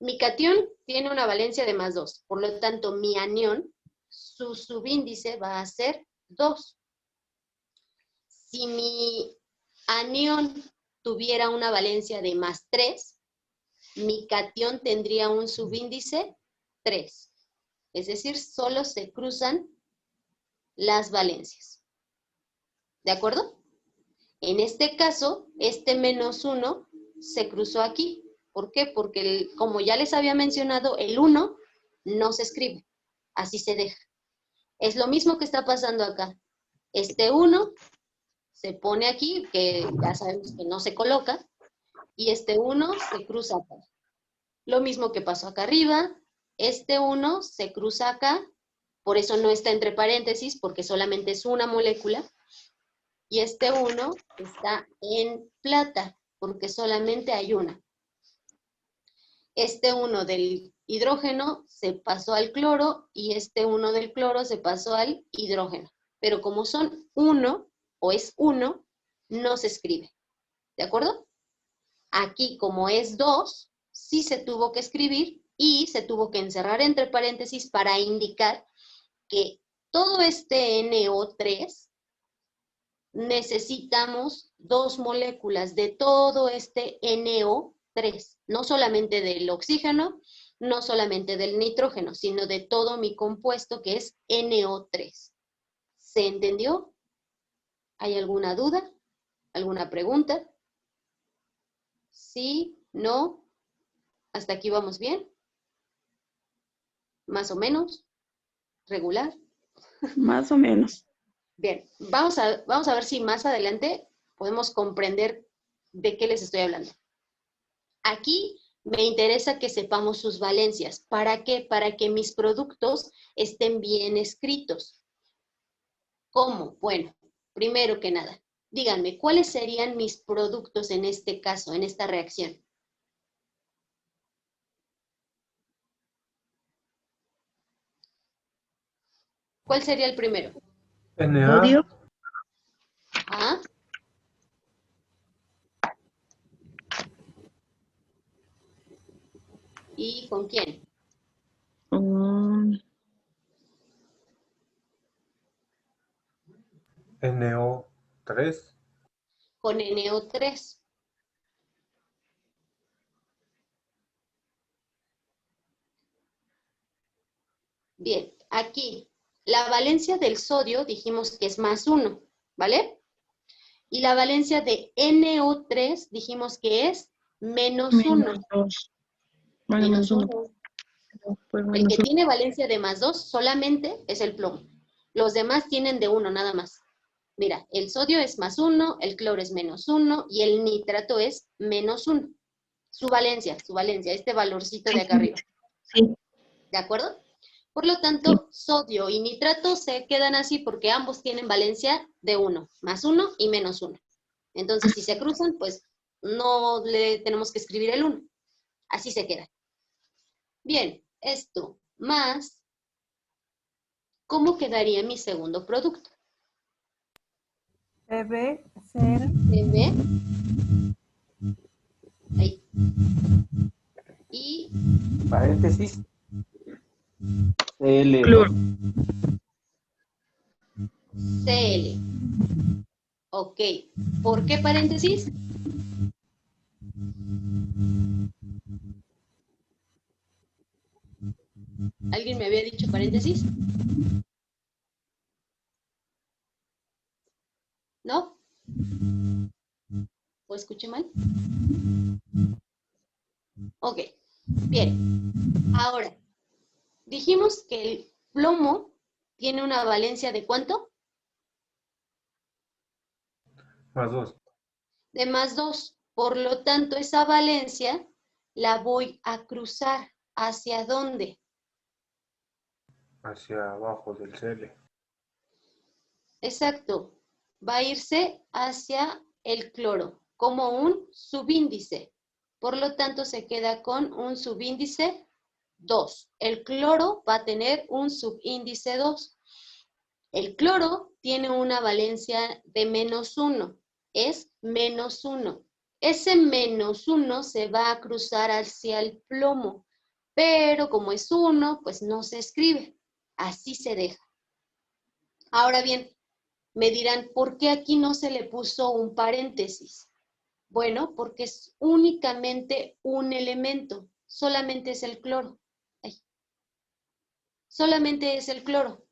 Mi catión tiene una valencia de +2, por lo tanto, mi anión, su subíndice va a ser 2. Si mi anión tuviera una valencia de +3, mi catión tendría un subíndice 3. Es decir, solo se cruzan las valencias. ¿De acuerdo? En este caso, este -1 se cruzó aquí. ¿Por qué? Porque, como ya les había mencionado, el 1 no se escribe. Así se deja. Es lo mismo que está pasando acá. Este 1 se pone aquí, que ya sabemos que no se coloca, y este 1 se cruza acá. Lo mismo que pasó acá arriba, este 1 se cruza acá, por eso no está entre paréntesis, porque solamente es una molécula, y este 1 está en plata, porque solamente hay una. Este 1 del hidrógeno se pasó al cloro, y este 1 del cloro se pasó al hidrógeno. Pero como son 1, o es 1, no se escribe. ¿De acuerdo? Aquí, como es 2, sí se tuvo que escribir y se tuvo que encerrar entre paréntesis para indicar que todo este NO3 necesitamos 2 moléculas de todo este NO3, no solamente del oxígeno, no solamente del nitrógeno, sino de todo mi compuesto que es NO3. ¿Se entendió? ¿Hay alguna duda? ¿Alguna pregunta? ¿Sí? ¿No? ¿Hasta aquí vamos bien? ¿Más o menos? ¿Regular? Más o menos. Bien, vamos a ver si más adelante podemos comprender de qué les estoy hablando. Aquí me interesa que sepamos sus valencias. ¿Para qué? Para que mis productos estén bien escritos. ¿Cómo? Bueno, primero que nada, díganme, ¿cuáles serían mis productos en este caso, en esta reacción? ¿Cuál sería el primero? Na, Sodio. ¿Ah? ¿Y con quién? NO3, Con NO3. Bien, aquí la valencia del sodio dijimos que es +1, ¿vale? Y la valencia de NO3 dijimos que es -1. -2. Bueno, -1. Pues El que -1. tiene valencia de +2 solamente es el plomo. Los demás tienen de 1 nada más. Mira, el sodio es +1, el cloro es -1 y el nitrato es -1. Su valencia, este valorcito de acá arriba. Sí. ¿De acuerdo? Por lo tanto, sodio y nitrato se quedan así porque ambos tienen valencia de 1, +1 y -1. Entonces, si se cruzan, pues no le tenemos que escribir el 1. Así se queda. Bien, esto más, ¿cómo quedaría mi segundo producto? Debe ser ¿Ve? Ahí. Y Paréntesis. Cl2. Cloro. Cl. Ok. ¿Por qué paréntesis? ¿Alguien me había dicho paréntesis? ¿No? ¿O escuché mal? Ok. Bien. Ahora, dijimos que el plomo tiene una valencia ¿de cuánto? +2. De +2. Por lo tanto, esa valencia la voy a cruzar. ¿Hacia dónde? Hacia abajo del Cl. Exacto. Va a irse hacia el cloro, como un subíndice. Por lo tanto, se queda con un subíndice 2. El cloro va a tener un subíndice 2. El cloro tiene una valencia de -1. Es -1. Ese -1 se va a cruzar hacia el plomo. pero como es 1, pues no se escribe. Así se deja. Ahora bien, me dirán, ¿por qué aquí no se le puso un paréntesis? Bueno, porque es únicamente un elemento, solamente es el cloro. Ay. Solamente es el cloro.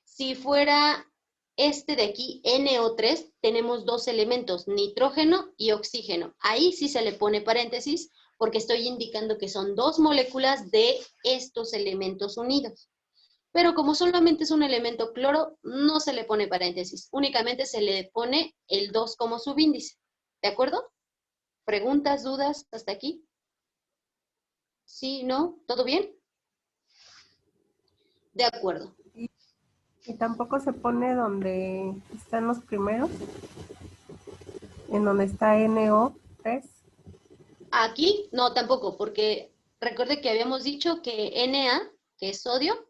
Si fuera este de aquí, NO3, tenemos dos elementos, nitrógeno y oxígeno. Ahí sí se le pone paréntesis porque estoy indicando que son dos moléculas de estos elementos unidos. Pero como solamente es un elemento cloro, no se le pone paréntesis. Únicamente se le pone el 2 como subíndice. ¿De acuerdo? ¿Preguntas, dudas hasta aquí? ¿Sí, no? ¿Todo bien? De acuerdo. Y tampoco se pone donde están los primeros, en donde está NO3. Aquí no, tampoco, porque recuerde que habíamos dicho que Na, que es sodio,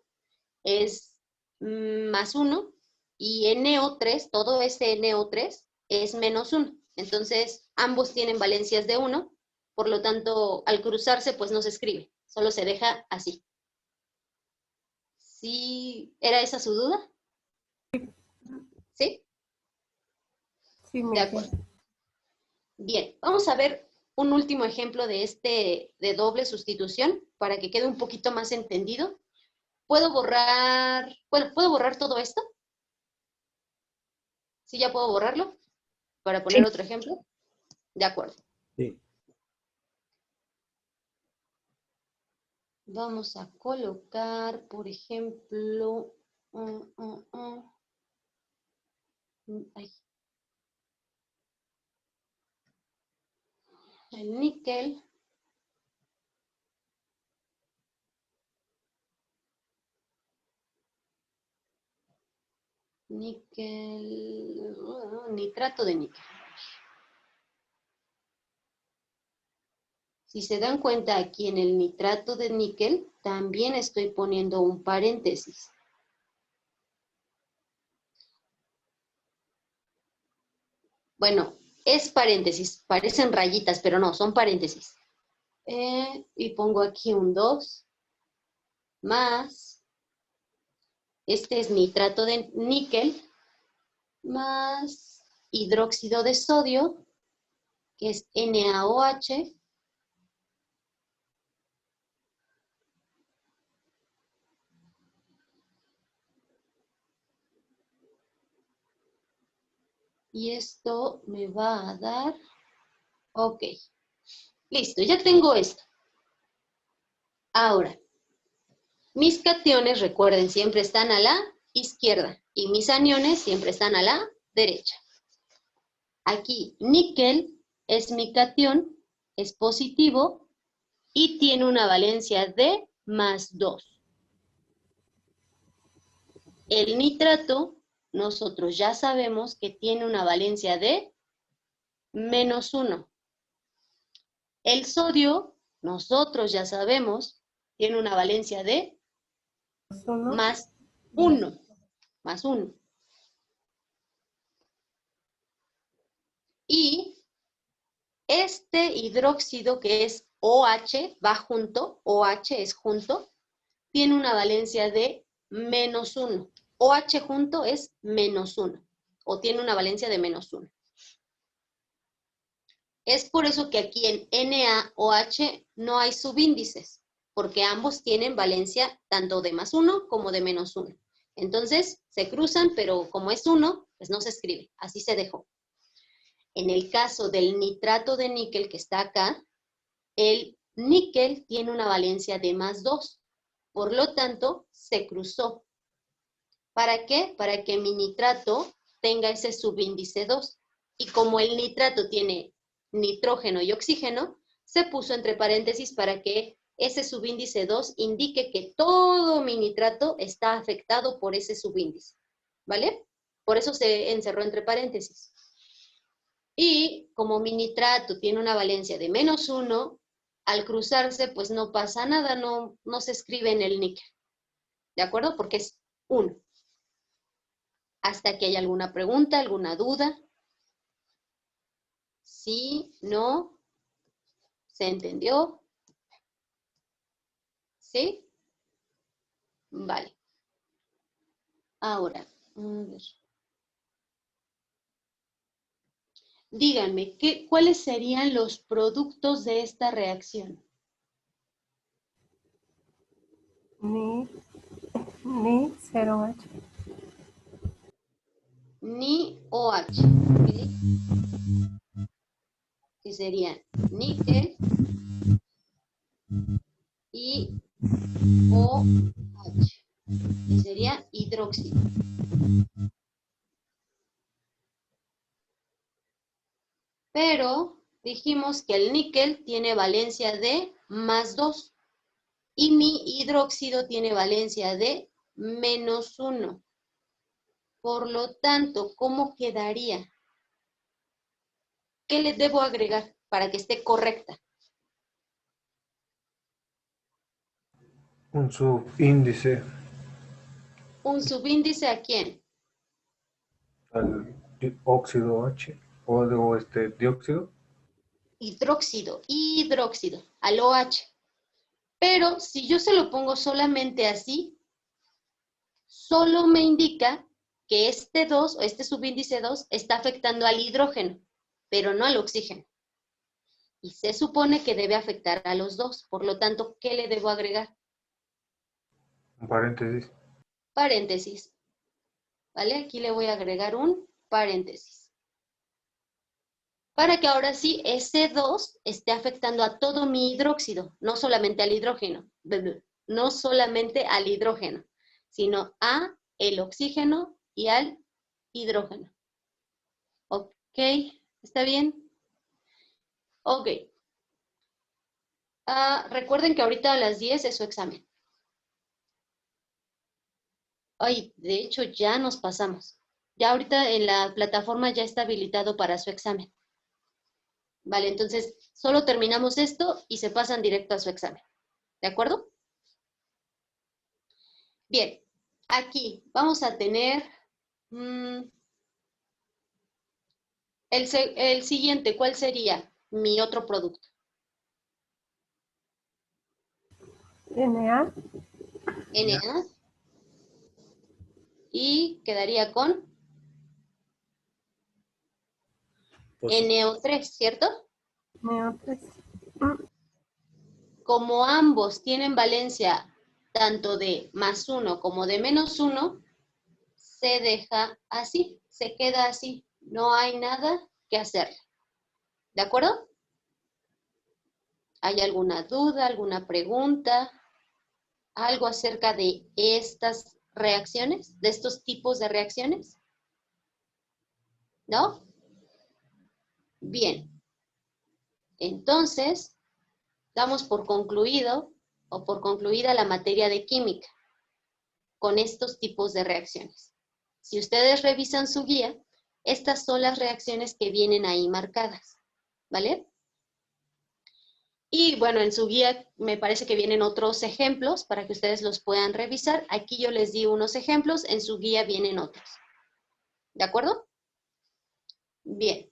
es más 1, y NO3, todo este NO3, es menos 1. Entonces, ambos tienen valencias de 1, por lo tanto, al cruzarse, pues no se escribe, solo se deja así. ¿Sí? ¿Era esa su duda? ¿Sí? Sí, De acuerdo. Bien, vamos a ver un último ejemplo de doble sustitución para que quede un poquito más entendido. ¿Puedo borrar todo esto? ¿Sí ya puedo borrarlo? Para poner otro ejemplo. De acuerdo. Sí. Vamos a colocar, por ejemplo, ay, el níquel. Nitrato de níquel. Si se dan cuenta, aquí en el nitrato de níquel también estoy poniendo un paréntesis. Bueno, es paréntesis, parecen rayitas, pero no, son paréntesis. Y pongo aquí un 2 más, este es nitrato de níquel, más hidróxido de sodio, que es NaOH, y esto me va a dar, ok, listo, ya tengo esto. Ahora, mis cationes, recuerden, siempre están a la izquierda, y mis aniones siempre están a la derecha. Aquí, níquel es mi catión, es positivo, y tiene una valencia de más 2. El nitrato, nosotros ya sabemos que tiene una valencia de menos 1. El sodio, nosotros ya sabemos, tiene una valencia de más 1. Más 1. Y este hidróxido que es OH, va junto, OH es junto, tiene una valencia de menos 1. OH junto es menos 1, o tiene una valencia de menos 1. Es por eso que aquí en NaOH no hay subíndices, porque ambos tienen valencia tanto de más 1 como de menos 1. Entonces, se cruzan, pero como es 1, pues no se escribe, así se dejó. En el caso del nitrato de níquel que está acá, el níquel tiene una valencia de más 2. Por lo tanto, se cruzó. ¿Para qué? Para que mi nitrato tenga ese subíndice 2. Y como el nitrato tiene nitrógeno y oxígeno, se puso entre paréntesis para que ese subíndice 2 indique que todo mi nitrato está afectado por ese subíndice. ¿Vale? Por eso se encerró entre paréntesis. Y como mi nitrato tiene una valencia de menos 1, al cruzarse, pues no pasa nada, no se escribe en el níquel. ¿De acuerdo? Porque es 1. Hasta que haya alguna pregunta, alguna duda. ¿Sí? ¿No? ¿Se entendió? ¿Sí? Vale. Ahora, a ver. Díganme, ¿cuáles serían los productos de esta reacción? Ni 0H. Ni OH. ¿Ok? Que serían níquel y OH, que sería hidróxido. Pero dijimos que el níquel tiene valencia de +2 y mi hidróxido tiene valencia de -1. Por lo tanto, ¿cómo quedaría? ¿Qué le debo agregar para que esté correcta? Un subíndice ¿Un subíndice a quién? al óxido H o dióxido. Hidróxido, al OH. Pero si yo se lo pongo solamente así, solo me indica que este 2 o este subíndice 2 está afectando al hidrógeno, pero no al oxígeno. Y se supone que debe afectar a los dos. Por lo tanto, ¿qué le debo agregar? Un paréntesis. Paréntesis. ¿Vale? Aquí le voy a agregar un paréntesis. Para que ahora sí ese 2 esté afectando a todo mi hidróxido, no solamente al hidrógeno. No solamente al hidrógeno, sino a el oxígeno y al hidrógeno. ¿Ok? ¿Está bien? Ok. Recuerden que ahorita a las 10 es su examen. Ay, de hecho ya nos pasamos. Ya ahorita en la plataforma ya está habilitado para su examen. Vale, entonces solo terminamos esto y se pasan directo a su examen. ¿De acuerdo? Bien, aquí vamos a tener el siguiente. ¿Cuál sería mi otro producto? Na. Na. Y quedaría con NO3, ¿cierto? NO3. Como ambos tienen valencia tanto de +1 como de -1, se deja así, se queda así. No hay nada que hacerle. ¿De acuerdo? ¿Hay alguna duda, alguna pregunta? ¿Algo acerca de estas reacciones, de estos tipos de reacciones? ¿No? Bien. Entonces, damos por concluido o por concluida la materia de química con estos tipos de reacciones. Si ustedes revisan su guía, estas son las reacciones que vienen ahí marcadas, ¿vale? Y bueno, en su guía me parece que vienen otros ejemplos para que ustedes los puedan revisar. Aquí yo les di unos ejemplos, en su guía vienen otros. ¿De acuerdo? Bien.